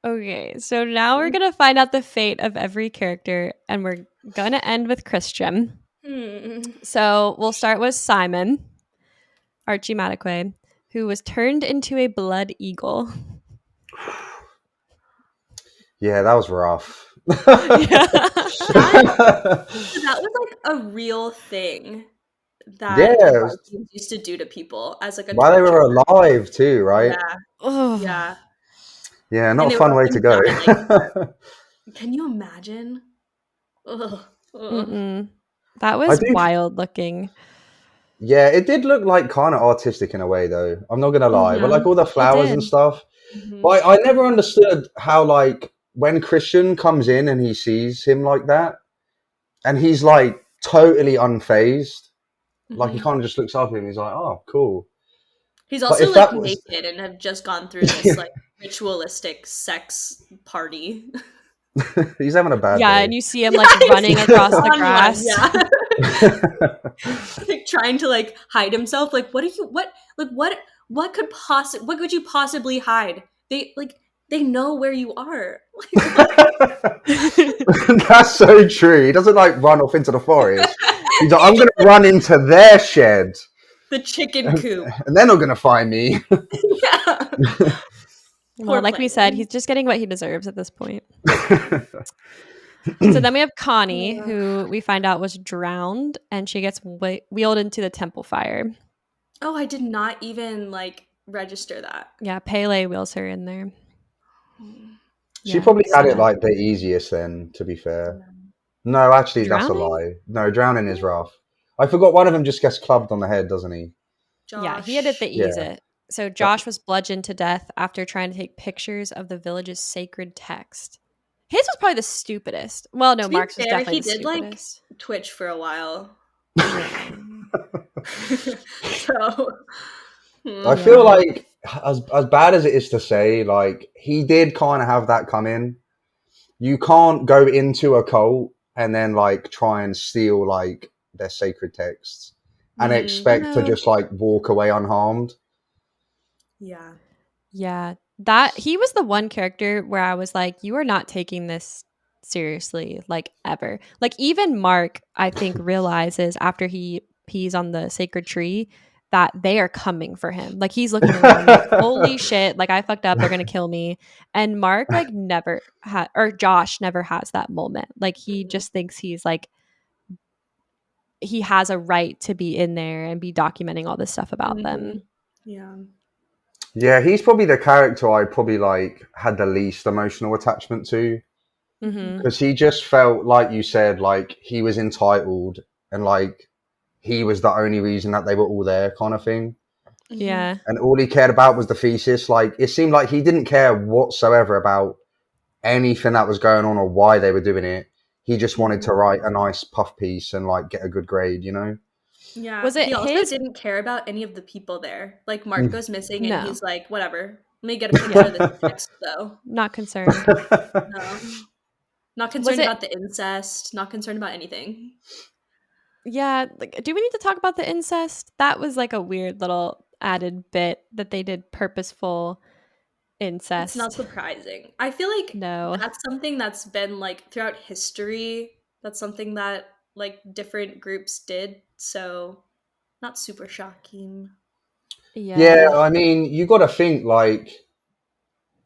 Okay, so now we're gonna find out the fate of every character, and we're gonna end with Christian. Hmm. So we'll start with Simon, Archie Mataque, who was turned into a blood eagle. Yeah, that was rough. That was like a real thing that the Yeah, Vikings used to do to people as like a while they torture. were alive too, right? Yeah, Oh. yeah. Yeah, not And a they would fun let way to them go. die. Like, can you imagine? Ugh, ugh. That I was do. wild looking. Yeah, it did look like kind of artistic in a way, though. I'm not gonna lie, but Yeah. like all the It flowers and did. stuff. Mhm. But I never understood how like when Christian comes in and he sees him like that, and he's like totally unfazed. Like he Mhm. kind of just looks up at him. He's like, "Oh, cool." He's But also if like that was, naked and have just gone through this like ritualistic sex party. he's having a bad Yeah, and day. you see him Yeah, like he's running across the on one. grass. Yeah. Like trying to like hide himself. Like what could what could you possibly hide? They know where you are. Like what? That's so true. He doesn't like run off into the forest. He's like, I'm going to run into their shed, The chicken and, coop. and they're not going to find me. Yeah. Well, Poor like we said, Plankton. he's just getting what he deserves at this point. So then we have Connie, who we find out was drowned, and she gets wheeled into the temple fire. Oh, I did not even like register that. Yeah, Pele wheels her in there. She Yeah, probably had it sad. like the easiest then, to be fair. No, actually, that's a Drowning? lie. No, drowning is rough. I forgot one of them just gets clubbed on the head, doesn't he? Yeah, he had it the Josh. Yeah. easy. So Josh was bludgeoned to death after trying to take pictures of the village's sacred text. His was probably the stupidest. Well, no, To be Mark's was fair, definitely he the did like stupidest. Twitch for a while. Yeah. So I hmm. feel Yeah. like as bad as it is to say, like he did kind of have that come in. You can't go into a cult and then like try and steal like their sacred texts and Mhm. expect to No. just like walk away unharmed. Yeah. Yeah. That he was the one character where I was like, you are not taking this seriously, like ever. Like even Mark, I think, realizes after he pees on the sacred tree that they are coming for him. Like he's looking around like, holy shit, like I fucked up, they're gonna kill me. And Mark like never had or Josh never has that moment. Like he Mhm. just thinks he's like he has a right to be in there and be documenting all this stuff about them. Mhm. Yeah. Yeah, he's probably the character I probably like had the least emotional attachment to Mm-hmm. because he just felt like you said like he was entitled and like he was the only reason that they were all there kind of thing. Mhm. Yeah. And all he cared about was the thesis. Like it seemed like he didn't care whatsoever about anything that was going on or why they were doing it. He just wanted to Mhm. write a nice puff piece and like get a good grade, you know? Yeah. Was He it also his didn't care about any of the people there. Like Mark Mm. goes missing and no. he's like, whatever. Let me get a picture Yeah. of this text though. Not concerned. No. Not Was concerned it about the incest, not concerned about anything. yeah, like do we need to talk about the incest? That was like a weird little added bit that they did purposeful It's not incest. surprising. I feel like No. that's something that's been like throughout history. That's something that like different groups did. So not super shocking. Yeah, Yeah. I mean, you got to think like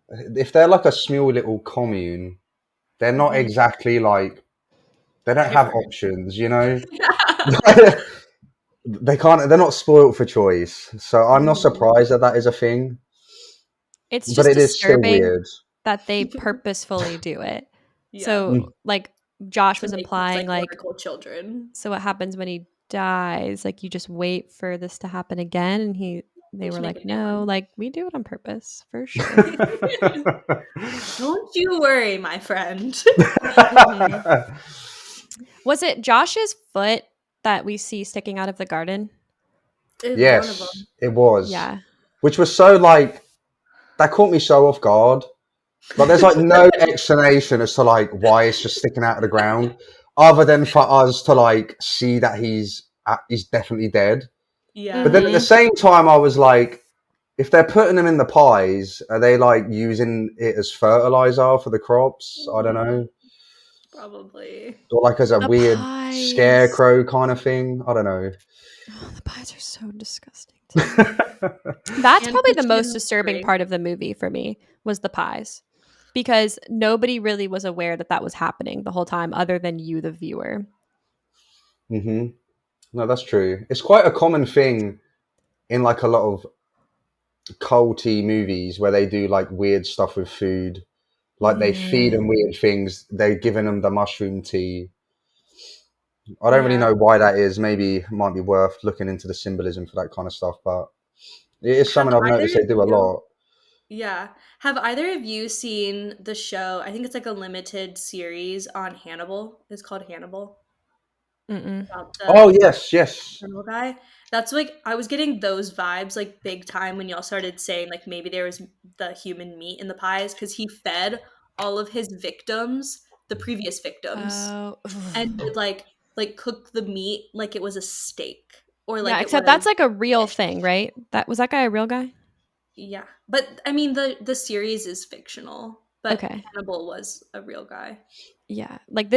if they're like a small little commune, they're not Mhm. exactly like they don't have Diverse. options, you know? Yeah. They can't, they're not spoiled for choice. So I'm not Mhm. surprised that that is a thing, It's but just it is still disturbing weird. that they purposefully do it. Yeah. So Mm. like Josh To was make these implying like like oracle children. so what happens when he dies? Like you just wait for this to happen again and they Just were make like, a new no, one. like we do it on purpose for sure. Don't you worry, my friend. Mhm. Was it Josh's foot that we see sticking out of the garden? It's one of Yes, them. it was. Yeah. Which was so like that caught me so off guard. Like there's like no explanation as to like why it's just sticking out of the ground, other than for us to like see that he's definitely dead. But then Yeah. at the Mhm. same time, I was like, if they're putting them in the pies, are they like using it as fertilizer for the crops? I don't know, Probably. or like as a The weird pies. scarecrow kind of thing. I don't know. Oh, the pies are so disgusting to me. That's And probably the most Christian disturbing drink. part of the movie for me was the pies. because nobody really was aware that that was happening the whole time other than you, the viewer. Mm-hmm. No, that's true. It's quite a common thing in like a lot of culty movies where they do like weird stuff with food. Like they feed Yeah. them weird things. They're giving them the mushroom tea. I don't really Yeah. know why that is. Maybe it might be worth looking into the symbolism for that kind of stuff, but it is Have something I've either noticed they of do a you lot. Yeah. Have either of you seen the show? I think it's like a limited series on Hannibal. It's called Hannibal. Mm-mm. About Oh the yes, yes. criminal guy. That's like I was getting those vibes like big time when y'all started saying like maybe there was the human meat in the pies because he fed all of his victims, the previous victims, Oh. and would like cook the meat like it was a steak or Yeah, like it except was that's like a real fish. thing, right? That guy a real guy? Yeah. But I mean the series is fictional, but Okay. Hannibal was a real guy. Yeah. Like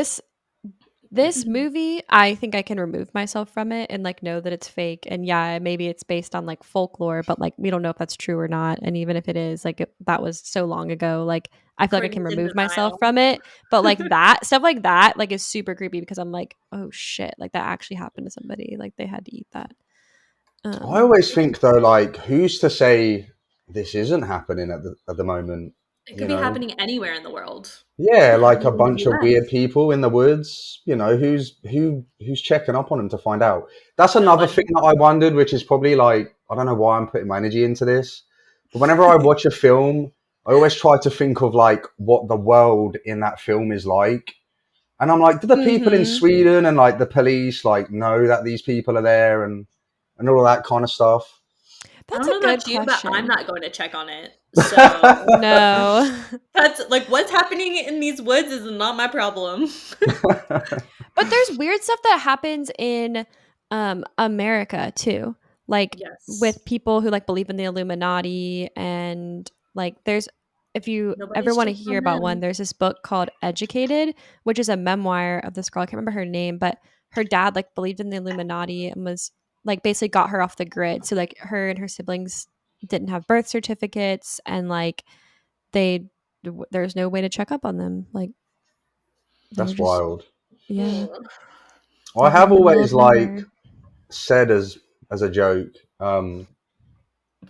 this movie, I think I can remove myself from it and like know that it's fake. And yeah, maybe it's based on like folklore, but like we don't know if that's true or not. And even if it is, like that was so long ago, like I feel like I can Courtney's in remove myself denial. from it. But like that stuff like that, like is super creepy because I'm like, oh shit, like that actually happened to somebody. Like they had to eat that. I Um always think though, like, who's to say this isn't happening at the moment? It You could be know, happening anywhere in the world. yeah, Could be like a happening in the bunch of weird US. people in the woods. You know, who's checking up on them to find out? That's No another thing one. that I wondered, which is probably like I don't know why I'm putting my energy into this, but whenever I watch a film, I always try to think of like what the world in that film is like. And I'm like, do the people in mhm. Sweden and like the police like know that these people are there and all of that kind of stuff? I That's don't a know good about you, but I'm question. not going to check on it. So No. that's like what's happening in these woods is not my problem. But there's weird stuff that happens in America too. Like Yes. with people who like believe in the Illuminati and like there's if you ever Nobody's want to checked hear on about one, them. there's this book called Educated, which is a memoir of this girl. I can't remember her name, but her dad like believed in the Illuminati and was like basically got her off the grid. So like her and her siblings didn't have birth certificates and like they there's no way to check up on them. Like they were That's just wild. yeah, Ugh. I living have in the middle of always like nowhere. said as a joke,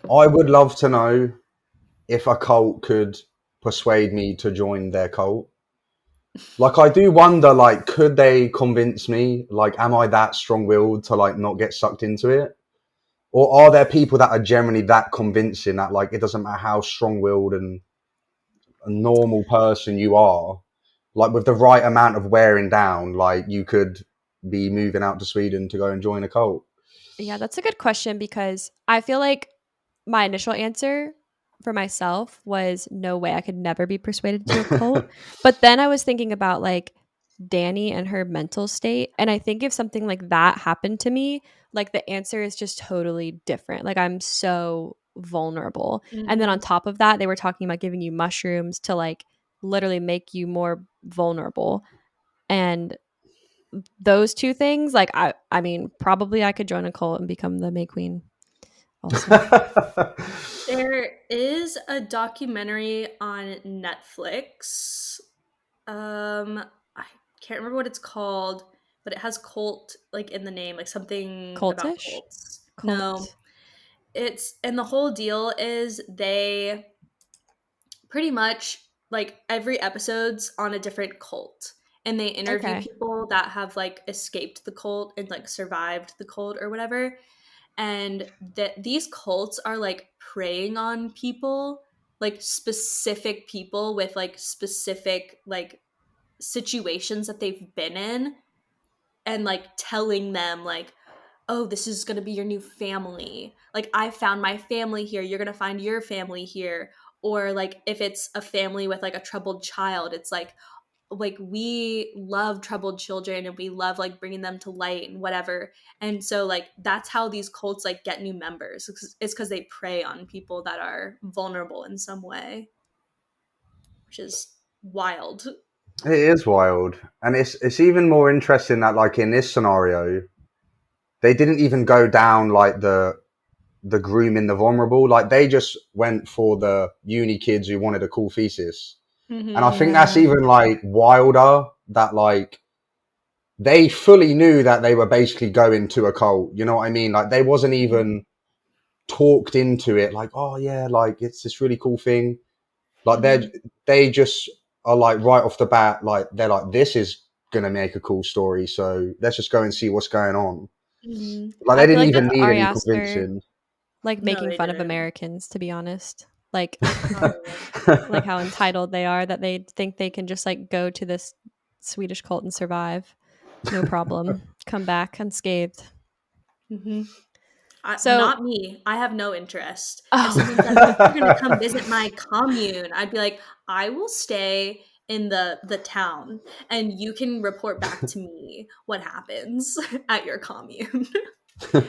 I would love to know if a cult could persuade me to join their cult. Like I do wonder, like, could they convince me? Like, am I that strong-willed to like not get sucked into it? Or are there people that are generally that convincing that like it doesn't matter how strong-willed and a normal person you are, like with the right amount of wearing down, like you could be moving out to Sweden to go and join a cult. Yeah, that's a good question because I feel like my initial answer for myself was no way I could never be persuaded to a cult. But then I was thinking about like Danny and her mental state. And I think if something like that happened to me, like the answer is just totally different. Like I'm so vulnerable. And then on Mhm. top of that, they were talking about giving you mushrooms to like literally make you more vulnerable. And those two things, like I mean, probably I could join a cult and become the May Queen also. There is a documentary on Netflix. I can't remember what it's called, but it has cult like in the name, like something about Cultish? cults. No, Cult. it's and the whole deal is they pretty much like every episode's on a different cult and they interview Okay. people that have like escaped the cult and like survived the cult or whatever and that these cults are like preying on people like specific people with like specific like situations that they've been in and like telling them like oh this is going to be your new family like I found my family here you're going to find your family here or like if it's a family with like a troubled child it's like we love troubled children and we love like bringing them to light and whatever and so like that's how these cults like get new members it's because they prey on people that are vulnerable in some way which is wild. It is wild, and it's even more interesting that like in this scenario, they didn't even go down like the grooming the vulnerable. Like they just went for the uni kids who wanted a cool thesis. And I think Yeah. that's even like wilder, that like they fully knew that they were basically going to a cult. You know what I mean? Like they wasn't even talked into it. Like, oh yeah, like it's this really cool thing. Like they just are like right off the bat, like they're like, this is gonna make a cool story. So let's just go and see what's going on. Like I they feel didn't like even that's need Ari any Aster, convincing. like No, making they fun of didn't. Americans, to be honest. Like, Probably. like how entitled they are, that they think they can just like go to this Swedish cult and survive, no problem, come back unscathed. So, Not me. I have no interest. If someone said you're gonna come oh, visit my commune, I'd be like, I will stay in the town, and you can report back to me what happens at your commune.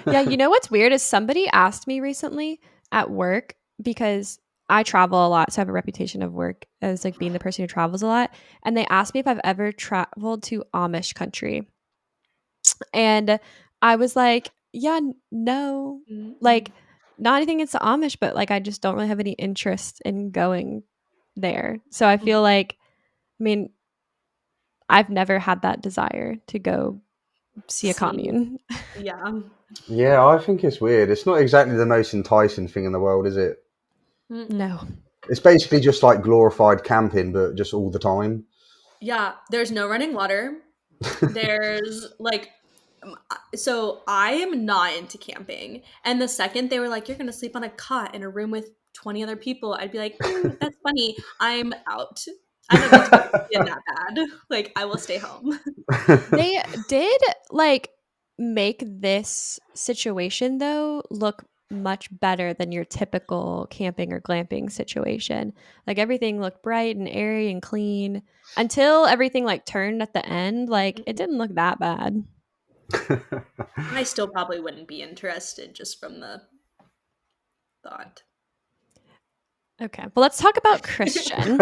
yeah. You know what's weird is somebody asked me recently at work, because I travel a lot, so I have a reputation of work as like being the person who travels a lot. And they asked me if I've ever traveled to Amish country. And I was like, yeah, no, like not anything against the Amish, but like I just don't really have any interest in going there. So I feel like, I mean, I've never had that desire to go see a See, commune. yeah. Yeah, I think it's weird. It's not exactly the most enticing thing in the world, is it? Mm-mm. No. It's basically just like glorified camping, but just all the time. Yeah, there's no running water. There's like, so I am not into camping. And the second they were like, you're going to sleep on a cot in a room with 20 other people, I'd be like, that's funny. I'm out. I don't need to go in that bad. Like, I will stay home. They did like make this situation though look much better than your typical camping or glamping situation. Like everything looked bright and airy and clean until everything like turned at the end. Like it didn't look that bad. I still probably wouldn't be interested just from the thought. Okay. Well, let's talk about Christian,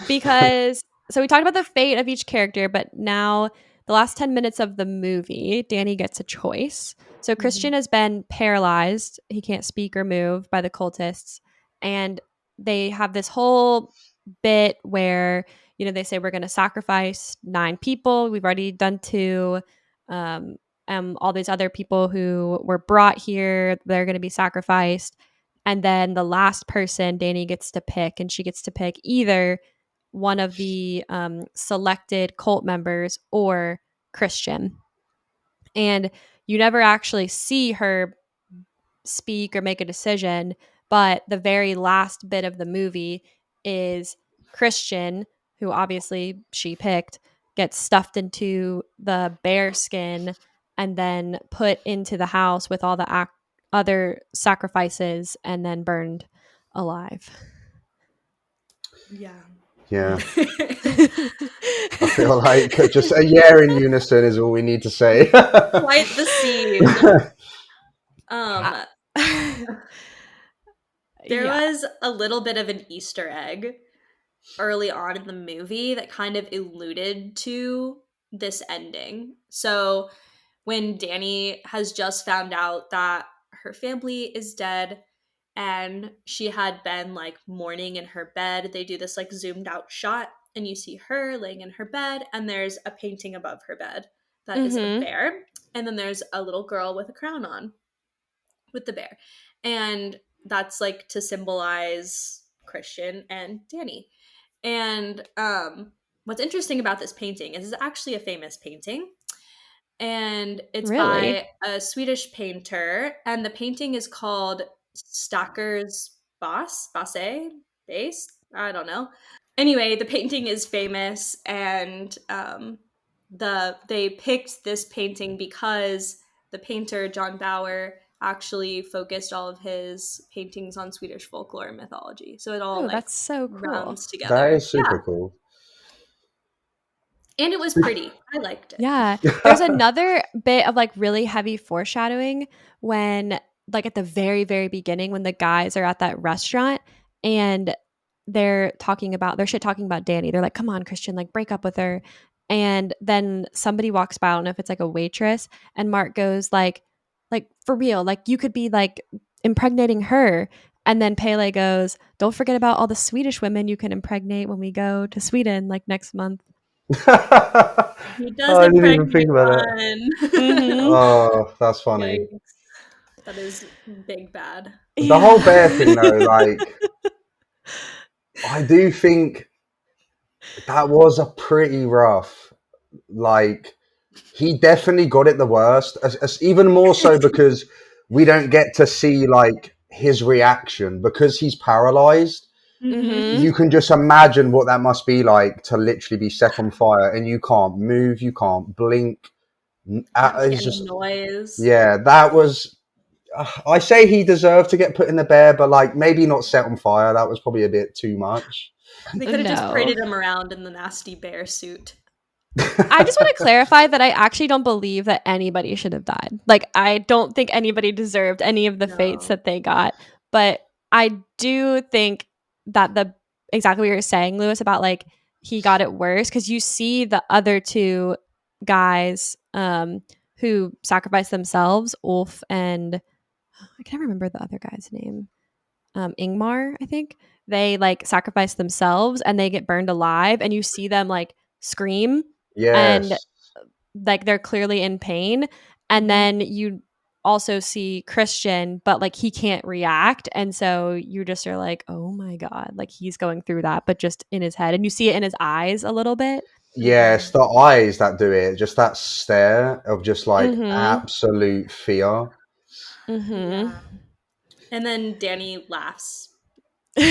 because so we talked about the fate of each character, but now the last 10 minutes of the movie, Danny gets a choice. So Christian has been paralyzed. He can't speak or move by the cultists. And they have this whole bit where, you know, they say we're going to sacrifice 9 people. We've already done 2. All these other people who were brought here, they're going to be sacrificed. And then the last person Danny gets to pick, and she gets to pick either one of the selected cult members or Christian. And you never actually see her speak or make a decision, but the very last bit of the movie is Christian, who obviously she picked, gets stuffed into the bear skin and then put into the house with all the other sacrifices and then burned alive. Yeah. Yeah. I feel like just a yeah in unison is all we need to say. Quite the scene. Um, there Yeah. was a little bit of an Easter egg early on in the movie that kind of alluded to this ending. So when Danny has just found out that her family is dead and she had been like mourning in her bed, they do this like zoomed out shot and you see her laying in her bed and there's a painting above her bed that is a Mm-hmm. bear, and then there's a little girl with a crown on with the bear. And that's like to symbolize Christian and Danny. And what's interesting about this painting is it's actually a famous painting. And it's Really? by a Swedish painter. And the painting is called Stacker's Base? I don't know. Anyway, the painting is famous, and they picked this painting because the painter John Bauer actually focused all of his paintings on Swedish folklore and mythology. So it all Oh, like that's so cool. rounds That together. is Yeah. super cool. And it was pretty. I liked it. Yeah. There's another bit of like really heavy foreshadowing when, like, at the very, very beginning, when the guys are at that restaurant and they're shit talking about Danny. They're like, come on, Christian, like, break up with her. And then somebody walks by, I don't know if it's like a waitress, and Mark goes, like, for real, like, you could be like impregnating her. And then Pele goes, don't forget about all the Swedish women you can impregnate when we go to Sweden like next month. He does I didn't even impregnate think about one. it. Mm-hmm. Oh, that's funny. Yikes. That is big bad. The whole bear thing, though, like, I do think that was a pretty rough. Like, he definitely got it the worst. Even more so because we don't get to see like his reaction because he's paralyzed. Mm-hmm. You can just imagine what that must be like to literally be set on fire and you can't move, you can't blink. Can't make It's any just, noise. yeah, that was. I say he deserved to get put in the bear, but like maybe not set on fire. That was probably a bit too much. They could have just No. paraded him around in the nasty bear suit. I just want to clarify that I actually don't believe that anybody should have died. Like, I don't think anybody deserved any of the fates that they got. But I do think that exactly what you're saying, Lewis, about like he got it worse because you see the other two guys who sacrificed themselves, Ulf and I can't remember the other guy's name. Ingmar, I think. They like sacrifice themselves and they get burned alive, and you see them like scream and Yes. like they're clearly in pain. And then you also see Christian, but like he can't react. And so you just are like, oh my God, like he's going through that, but just in his head. And you see it in his eyes a little bit. Yeah, it's the eyes that do it. Just that stare of just like Mm-hmm. absolute fear. Mm-hmm. Yeah. And then Danny laughs. in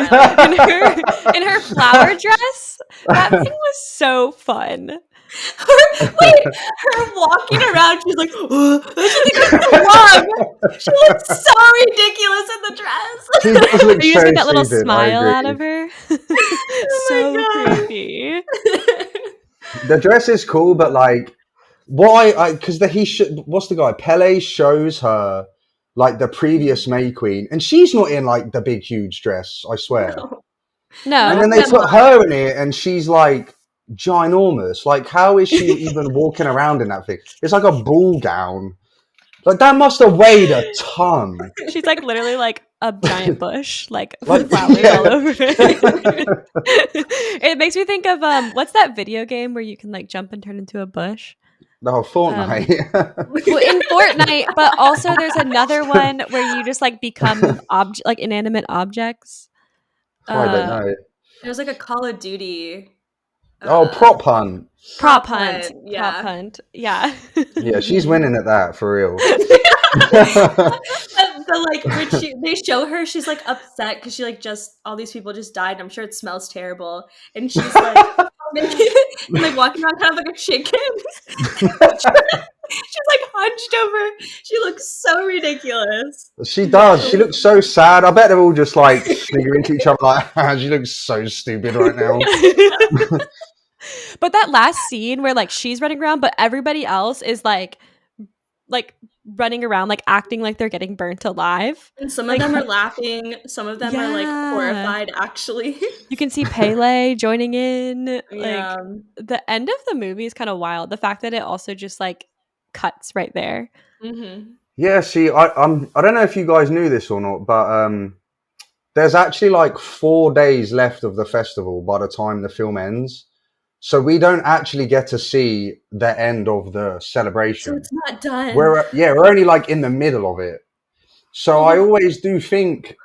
her flower dress. That thing was so fun. Her walking around, she's like, she goes so long. She looks so ridiculous in the dress. She does look You so just get that little stupid. I smile out agree. of her. Oh So my God. creepy. The dress is cool, but like, why? Because what's the guy? Pele shows her like the previous May Queen, and she's not in like the big huge dress. I swear. No. None And No. of then they them put are. her in it, and she's like ginormous. Like, how is she even walking around in that thing? It's like a ball gown. Like that must have weighed a ton. She's like literally like a giant bush, like Like, with flowers yeah. all over it. It makes me think of what's that video game where you can like jump and turn into a bush? No, Fortnite. Well, in Fortnite, but also there's another one where you just like become like inanimate objects. I don't know. There's like a Call of Duty Oh, prop hunt. Prop hunt. Prop Yeah. hunt. Yeah. Yeah, she's winning at that for real. The like when they show her, she's like upset because she like just all these people just died. I'm sure it smells terrible, and she's like and like walking around kind of like a chicken. She's like hunched over. She looks so ridiculous. She does. She looks so sad. I bet they're all just like sniggering to each other like, she looks so stupid right now. But that last scene where like she's running around, but everybody else is like running around, like acting like they're getting burnt alive. And some of Like, them are laughing. Some of them are like horrified. Actually, you can see Pele joining in. yeah. Like the end of the movie is kind of wild. The fact that it also just like cuts right there. Mm-hmm. Yeah, see, I don't know if you guys knew this or not, but there's actually like 4 days left of the festival by the time the film ends. So we don't actually get to see the end of the celebration. So it's not done. We're only like in the middle of it. So I always do think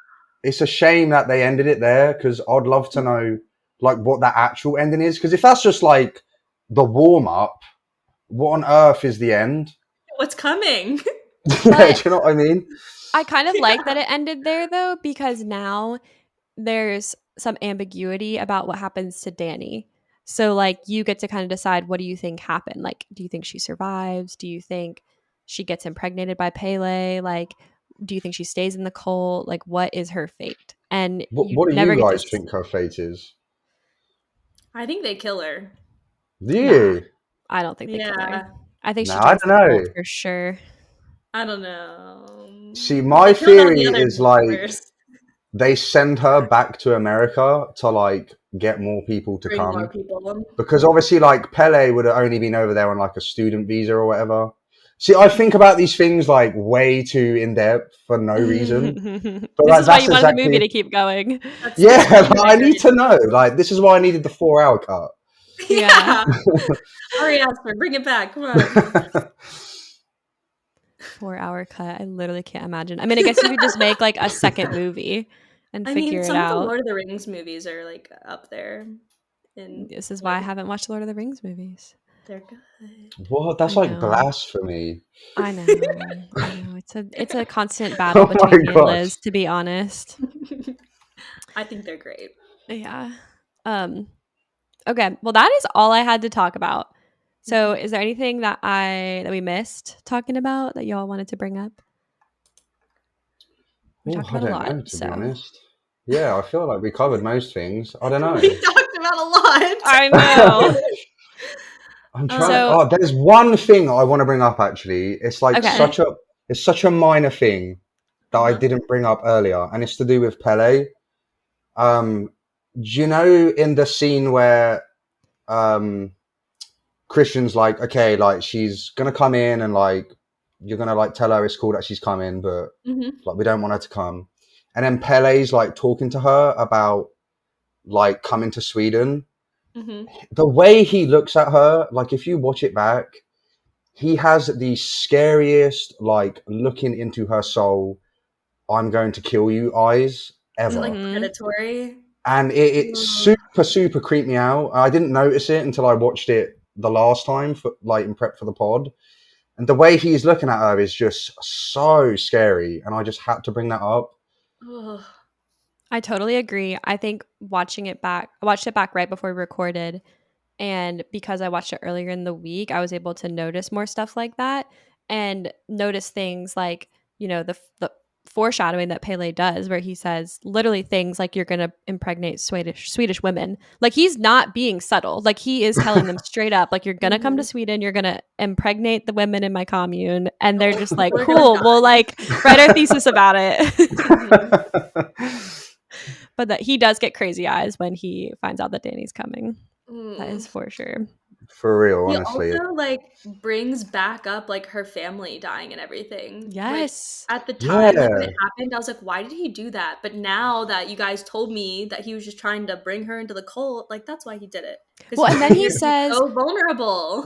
it's a shame that they ended it there because I'd love to know like what that actual ending is. Because if that's just like the warm up, what on earth is the end? What's coming? Yeah, do you know what I mean? I kind of like that it ended there though, because now there's some ambiguity about what happens to Danny. So like you get to kind of decide, what do you think happened? Like, do you think she survives? Do you think she gets impregnated by Pele? Like, do you think she stays in the cult? Like, what is her fate? And you What do never you get guys to think her fate is? I think they kill her. Do you? I don't think they kill her. Yeah. I think No, she I joins don't the know. cult for sure. I don't know. See, my They killed all theory the other is like members. they send her back to America to like get more people to Bring more come. people. Because obviously like Pele would have only been over there on like a student visa or whatever. See, I think about these things like way too in depth for no reason. But This like is why that's you wanted the movie exactly to keep going. That's yeah. really I need good. to know. Like this is why I needed the 4-hour cut. Yeah. Ari Aster, bring it back. Come on. 4-hour cut. I literally can't imagine. I mean, I guess you could just make like a second movie and I mean, figure it some of the out. Lord of the Rings movies are like up there. This is why I haven't watched Lord of the Rings movies. They're good. What? That's I like know. blasphemy. I know. It's a constant battle Oh my between me and gosh. Liz, to be honest. I think they're great. Yeah. Okay. Well, that is all I had to talk about. So, Mhm. is there anything that we missed talking about that y'all wanted to bring up? We Oh, talked I about a don't lot. know, to be So, honest. Yeah, I feel like we covered most things. I don't know. We talked about a lot. I know. I'm trying. So, Oh, there's one thing I want to bring up. Actually, it's like okay. it's such a minor thing that I Uh-huh. didn't bring up earlier, and it's to do with Pele. Do you know in the scene where um, Christian's like, okay, like she's gonna come in, and like you're gonna like tell her it's cool that she's coming, but Mm-hmm. like we don't want her to come, and then Pele's like talking to her about like coming to Sweden. Mm-hmm. The way he looks at her, like if you watch it back, he has the scariest, like looking into her soul, I'm going to kill you eyes Is it like ever. Mhm. predatory? And it super creeped me out. I didn't notice it until I watched it the last time for like in prep for the pod. And the way he's looking at her is just so scary. And I just had to bring that up. Ugh. I totally agree. I think I watched it back right before we recorded. And because I watched it earlier in the week, I was able to notice more stuff like that and notice things like, the foreshadowing that Pele does, where he says literally things like, you're going to impregnate Swedish women. Like, he's not being subtle. Like, he is telling them straight up, like, you're going to come to Mhm. Sweden, you're going to impregnate the women in my commune. And they're Oh, just like, people are gonna cool, we'll like write our thesis about it. die. But that he does get crazy eyes when he finds out that Danny's coming. That Mm. is for sure. For real, He honestly. also like brings back up like her family dying and everything, which Yes. at the time, like when Yeah. it happened, I was like, why did he do that? But now that you guys told me that he was just trying to bring her into the cult, like that's why he did it. Because Well, he and then wanted he her to be says, so vulnerable.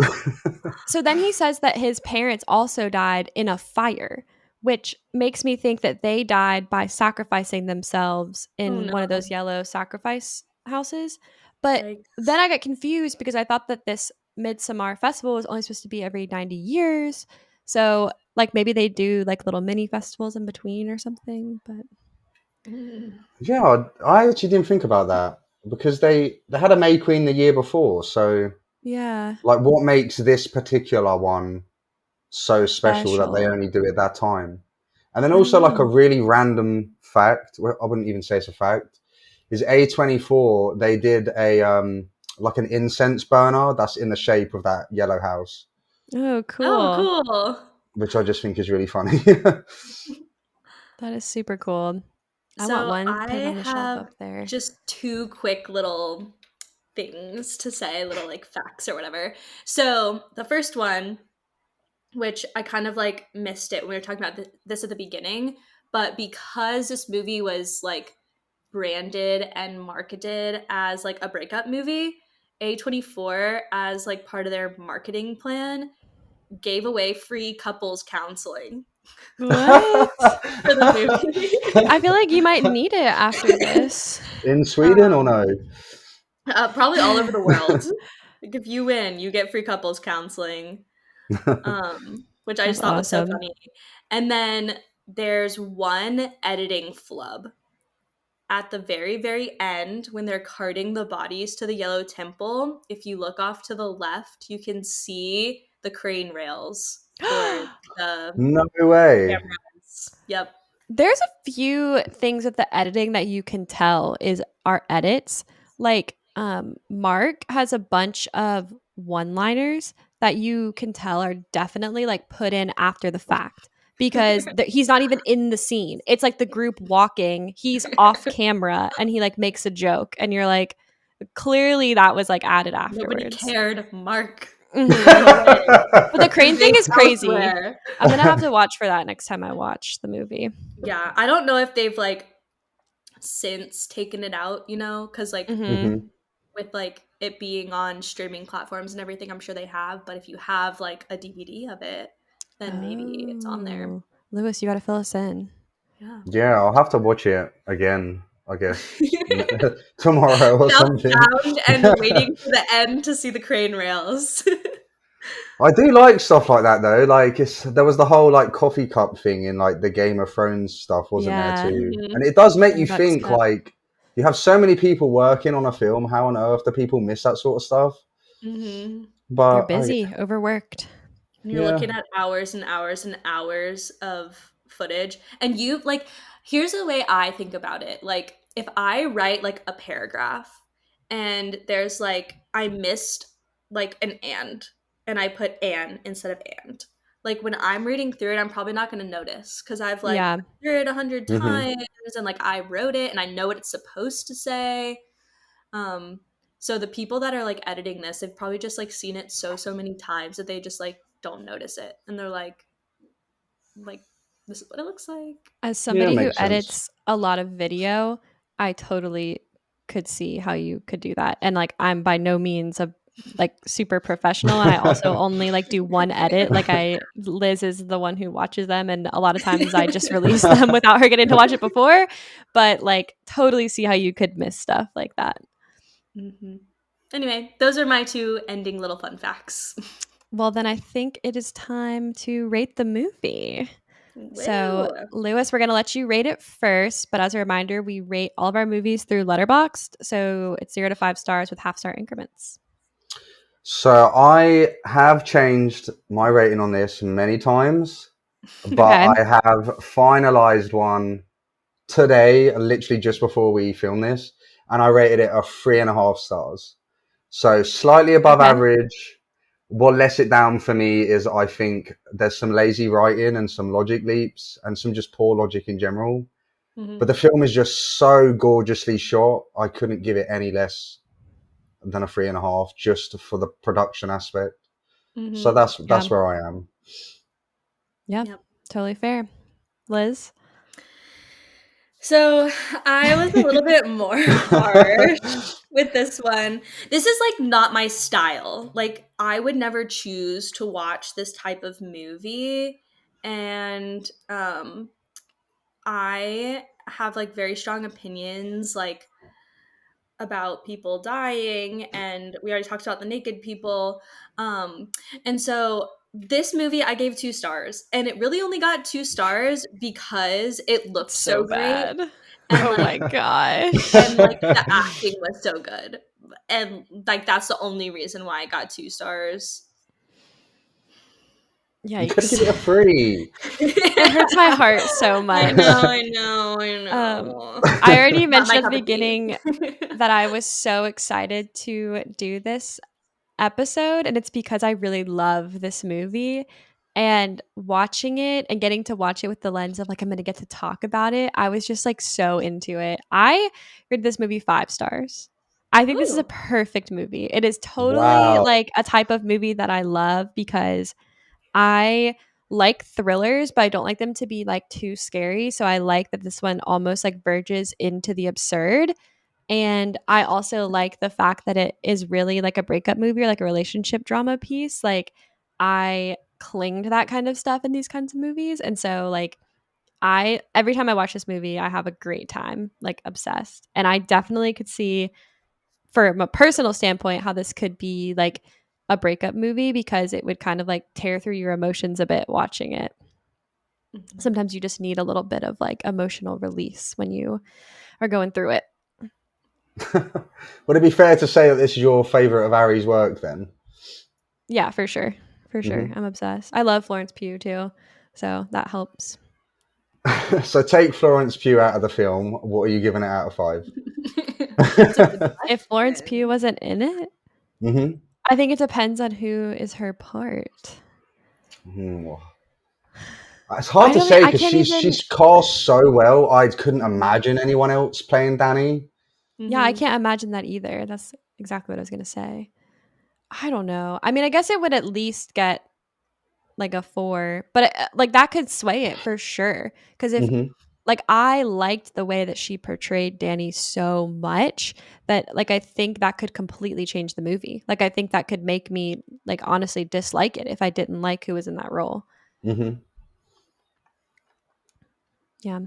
so then he says that his parents also died in a fire, which makes me think that they died by sacrificing themselves Oh in no. one of those yellow sacrifice houses. But then Yikes. I got confused because I thought that this Midsommar festival was only supposed to be every 90 years. So, like, maybe they do like little mini festivals in between or something. But Mm. Yeah, I actually didn't think about that because they had a May Queen the year before. So, yeah, like, what makes this particular one so special that they special. only do it that time? And then I don't also, like, a know. really random fact, well, I wouldn't even say it's a fact, is A24, they did a, like an incense burner that's in the shape of that yellow house, Oh, Oh, cool. cool. which I just think is really funny. That is super cool. I want So one, put it I on the shelf have up there. just two quick little things to say, little like facts or whatever. So the first one, which I kind of like missed it when we were talking about this at the beginning, but because this movie was like branded and marketed as like a breakup movie, A24 as like part of their marketing plan gave away free couples counseling What? for the movie. I feel like you might need it after this. In Sweden or no? um, probably all over the world. Like if you win, you get free couples counseling, which I That's just thought was so awesome. funny. And then there's one editing flub at the very, very end when they're carting the bodies to the Yellow Temple. If you look off to the left, you can see the crane rails for the No way. cameras. Yep. There's a few things with the editing that you can tell are edits. Like Mark has a bunch of one-liners that you can tell are definitely like put in after the fact because he's not even in the scene. It's like the group walking, he's off camera and he like makes a joke and you're like clearly that was like added Nobody afterwards. cared, Mark. But the crane thing is crazy. Elsewhere. I'm going to have to watch for that next time I watch the movie. Yeah, I don't know if they've like since taken it out, you know, because like with like it being on streaming platforms and everything, I'm sure they have. But if you have like a DVD of it, then maybe it's on there. Lewis, you got to fill us in. Yeah, I'll have to watch it again, I guess, tomorrow or something. Bound and waiting for the end to see the crane rails. I do like stuff like that though. Like there was the whole like coffee cup thing in like the Game of Thrones stuff, wasn't there too? And it does make you think like you have so many people working on a film. How on earth do people miss that sort of stuff? But you're busy, overworked. And you're looking at hours and hours and hours of footage. And you like, here's the way I think about it. Like if I write like a paragraph and there's like, I missed like an and I put an instead of and. Like when I'm reading through it, I'm probably not going to notice because I've like heard it 100 times and like I wrote it and I know what it's supposed to say. So the people that are like editing this, they've probably just like seen it so many times that they just like don't notice it, and they're like this is what it looks like. As somebody who edits a lot of video, I totally could see how you could do that. And like I'm by no means a like super professional, and I also only like do one edit. Like Liz is the one who watches them, and a lot of times I just release them without her getting to watch it before. But like totally see how you could miss stuff like that. Anyway, those are my 2 ending little fun facts. Well, then I think it is time to rate the movie. So, Lewis, we're going to let you rate it first. But as a reminder, we rate all of our movies through Letterboxd. So it's 0 to 5 stars with half-star increments. So I have changed my rating on this many times, but I have finalized one today, literally just before we film this, and I rated it a 3.5 stars. So slightly above average. What lets it down for me is I think there's some lazy writing and some logic leaps and some just poor logic in general. But the film is just so gorgeously shot. I couldn't give it any less than a 3.5 just for the production aspect. So that's where I am. Yeah, totally fair. Liz? So I was a little bit more harsh with this one. This is like not my style. Like I would never choose to watch this type of movie. And I have like very strong opinions like about people dying, and we already talked about the naked people. And so this movie I gave 2 stars, and it really only got 2 stars because it looked so bad. great. And oh my gosh. And like the acting was so good. And like that's the only reason why I got 2 stars. Yikes. You could give it a 3. It hurts my heart so much. I know. I already mentioned at the beginning that I was so excited to do this episode, and it's because I really love this movie. And watching it and getting to watch it with the lens of like I'm going to get to talk about it, I was just like so into it. I rated this movie 5 stars. I think this is a perfect movie. It is totally like a type of movie that I love because I like thrillers, but I don't like them to be like too scary. So I like that this one almost like verges into the absurd. And I also like the fact that it is really like a breakup movie or like a relationship drama piece. Like I cling to that kind of stuff in these kinds of movies. And so like every time I watch this movie, I have a great time, like obsessed. And I definitely could see from a personal standpoint how this could be like a breakup movie because it would kind of like tear through your emotions a bit watching it. Sometimes you just need a little bit of like emotional release when you are going through it. Would it be fair to say that this is your favorite of Ari's work then? Yeah, for sure. For sure. I'm obsessed. I love Florence Pugh too. So that helps. So take Florence Pugh out of the film. What are you giving it out of 5? If Florence Pugh wasn't in it, I think it depends on who is her part. It's hard to say because she's cast so well. I couldn't imagine anyone else playing Danny. Yeah, I can't imagine that either. That's exactly what I was going to say. I don't know. I mean, I guess it would at least get like a 4, but like that could sway it for sure. Because if Hmm. like I liked the way that she portrayed Danny so much that like I think that could completely change the movie. Like I think that could make me like honestly dislike it if I didn't like who was in that role. Hmm. Yeah.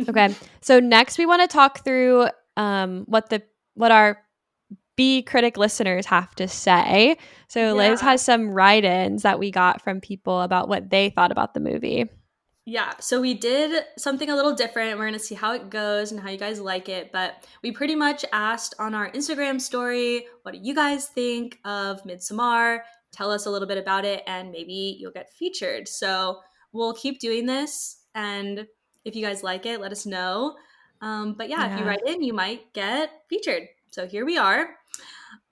Okay. So next we want to talk through what our B critic listeners have to say. So Liz Yeah. has some write-ins that we got from people about what they thought about the movie. Yeah, so we did something a little different. We're going to see how it goes and how you guys like it. But we pretty much asked on our Instagram story, what do you guys think of Midsommar? Tell us a little bit about it, and maybe you'll get featured. So we'll keep doing this. And if you guys like it, let us know. But yeah, if you write in, you might get featured. So here we are.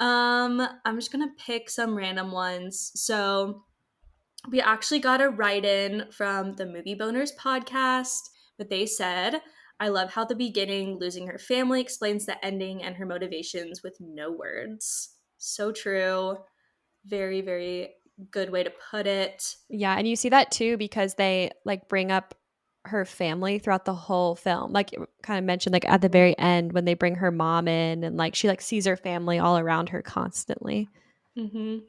I'm just going to pick some random ones. So we actually got a write-in from the Movie Boners podcast, but they said, I love how the beginning, losing her family, explains the ending and her motivations with no words. So true. Very, very good way to put it. Yeah, and you see that too because they like bring up her family throughout the whole film. Like kind of mentioned like at the very end when they bring her mom in and like she like sees her family all around her constantly. Mm-hmm.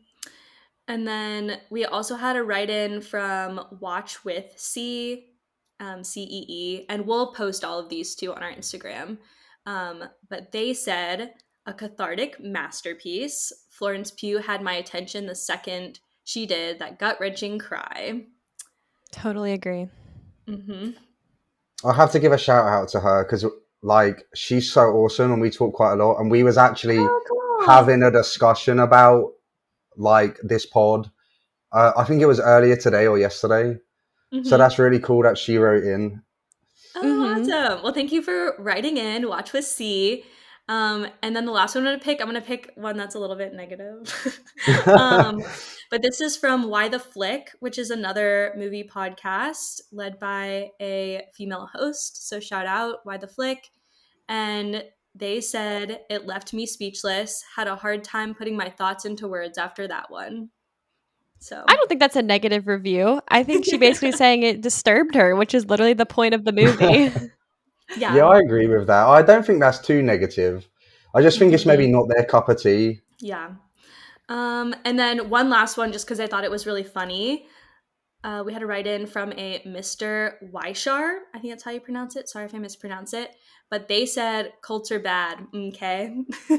And then we also had a write-in from Watch with CEE, and we'll post all of these too on our Instagram. But they said, a cathartic masterpiece. Florence Pugh had my attention the second she did that gut-wrenching cry. Totally agree. Mm-hmm. I have to give a shout out to her because like she's so awesome, and we talk quite a lot. And we was actually Oh, cool. having a discussion about like this pod. I think it was earlier today or yesterday. So Mm-hmm. that's really cool that she wrote in. Oh, Mhm. awesome. Well, thank you for writing in. Watch with C. And then the last one I'm going to pick one that's a little bit negative. um, but this is from Why the Flick, which is another movie podcast led by a female host. So shout out Why the Flick. And they said, it left me speechless. Had a hard time putting my thoughts into words after that one. So. I don't think that's a negative review. I think she basically saying it disturbed her, which is literally the point of the movie. Yeah, Yeah. I agree with that. I don't think that's too negative. I just think it's maybe Mhm. not their cup of tea. Yeah. And then one last one, just because I thought it was really funny. We had a write in from a Mr. Weishar. I think that's how you pronounce it. Sorry if I mispronounce it. But they said cults are bad. Okay. So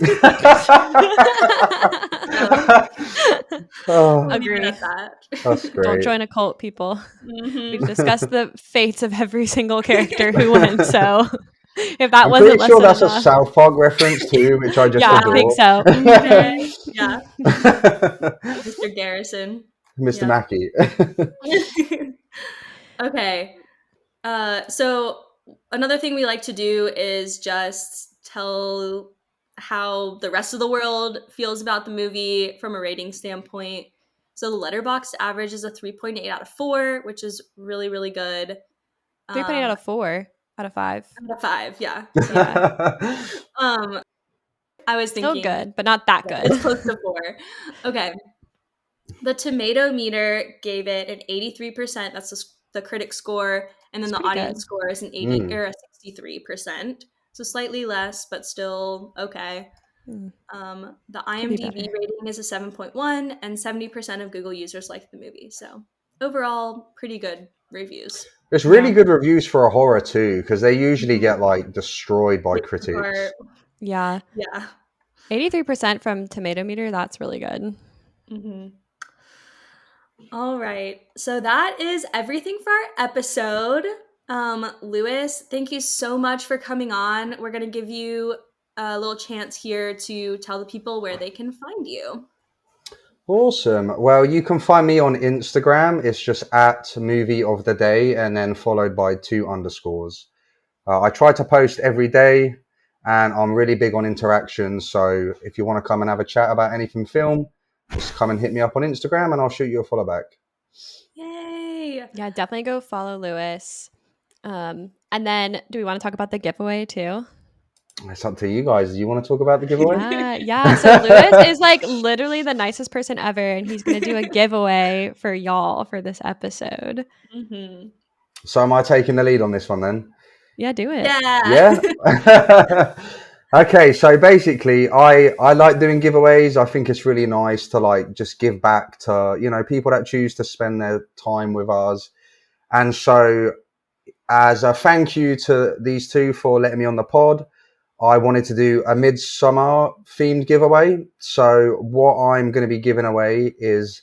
Oh, we'll leave it Agree. at that. that's Don't great. join a cult, people. We've Hmm. discussed the fates of every single character who went, so if that I'm wasn't pretty sure lesson that's a enough. South Park reference too, which I just Yeah, I think adore. so. Okay. Mhm. Yeah. Mr. Garrison. Mr. Yep. Mackey. Okay. So another thing we like to do is just tell how the rest of the world feels about the movie from a rating standpoint. So the Letterboxd average is a 3.8 out of 4, which is really, really good. 3.8 out Um, of 4 out of 5. out of 5, yeah. Yeah. Um, I was Still thinking good, but not that yeah, good. it's close to 4. Okay. The tomato meter gave it an 83%. That's the critic score. And then It's the pretty audience good. score is an 80 Mm. or a 63%. So slightly less, but still okay. Mm, The could be IMDb better. rating is a 7.1, and 70% of Google users liked the movie. So overall, pretty good reviews. It's really Yeah. good reviews for a horror too, because they usually Mhm. get like destroyed by Picked apart. critics. Yeah. Yeah. 83% from Tomato Meter, that's really good. Hmm. All right. So that is everything for our episode. Lewis, thank you so much for coming on. We're going to give you a little chance here to tell the people where they can find you. Awesome. Well, you can find me on Instagram. It's just at movie of the day and then followed by 2 underscores. I try to post every day and I'm really big on interaction. So if you want to come and have a chat about anything film, just come and hit me up on Instagram and I'll shoot you a follow back. Yay. Yeah, definitely go follow Lewis. And then do we want to talk about the giveaway too? It's up to you guys. Do you want to talk about the giveaway? Yeah. So Lewis is like literally the nicest person ever, and he's gonna do a giveaway for y'all for this episode. Mm-hmm. So am I taking the lead on this one then? Yeah, do it. Yeah. Okay, so basically I like doing giveaways. I think it's really nice to like just give back to, people that choose to spend their time with us. And so as a thank you to these two for letting me on the pod, I wanted to do a Midsommar themed giveaway. So what I'm going to be giving away is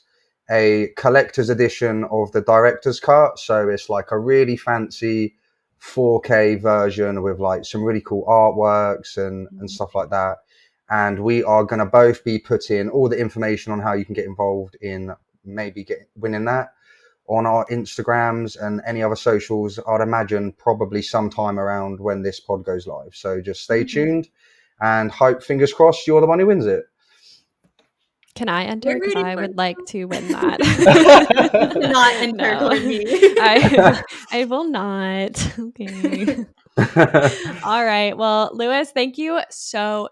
a collector's edition of the director's cut. So it's like a really fancy 4K version with like some really cool artworks and stuff like that. And we are going to both be putting all the information on how you can get involved in maybe winning that on our Instagrams and any other socials, I'd imagine probably sometime around when this pod goes live. So just stay tuned and hope, fingers crossed, you're the one who wins it. Can I enter? Because I would like to win that. Not enter, Courtney. I will not. Okay. All right. Well, Lewis, thank you so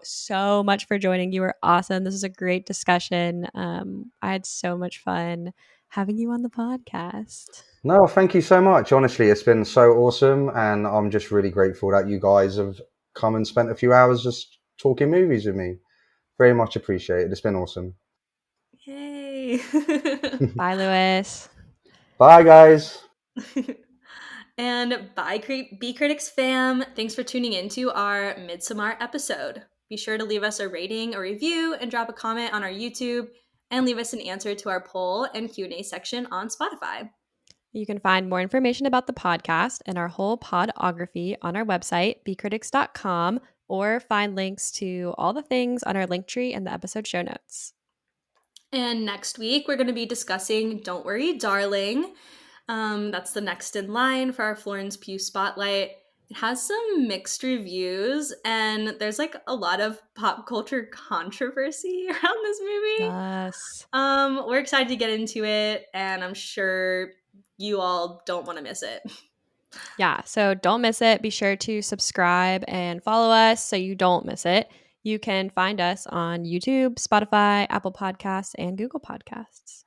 much for joining. You were awesome. This was a great discussion. I had so much fun having you on the podcast. No, thank you so much. Honestly, it's been so awesome. And I'm just really grateful that you guys have come and spent a few hours just talking movies with me. Very much appreciated. It's been awesome. Yay. Bye, Lewis. Bye, guys. And bye, bCritics fam. Thanks for tuning into our Midsommar episode. Be sure to leave us a rating or review and drop a comment on our YouTube and leave us an answer to our poll and Q&A section on Spotify. You can find more information about the podcast and our whole podography on our website, bcriticspodcast.com, or find links to all the things on our Linktree and the episode show notes. And next week, we're going to be discussing Don't Worry, Darling. That's the next in line for our Florence Pugh spotlight. It has some mixed reviews, and there's like a lot of pop culture controversy around this movie. Yes. We're excited to get into it, and I'm sure you all don't want to miss it. Yeah, so don't miss it. Be sure to subscribe and follow us so you don't miss it. You can find us on YouTube, Spotify, Apple Podcasts, and Google Podcasts.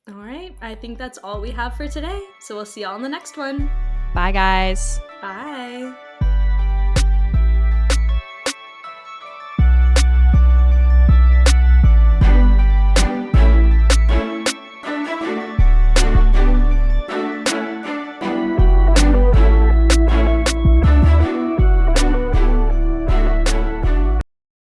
All right, I think that's all we have for today. So we'll see y'all in the next one. Bye, guys.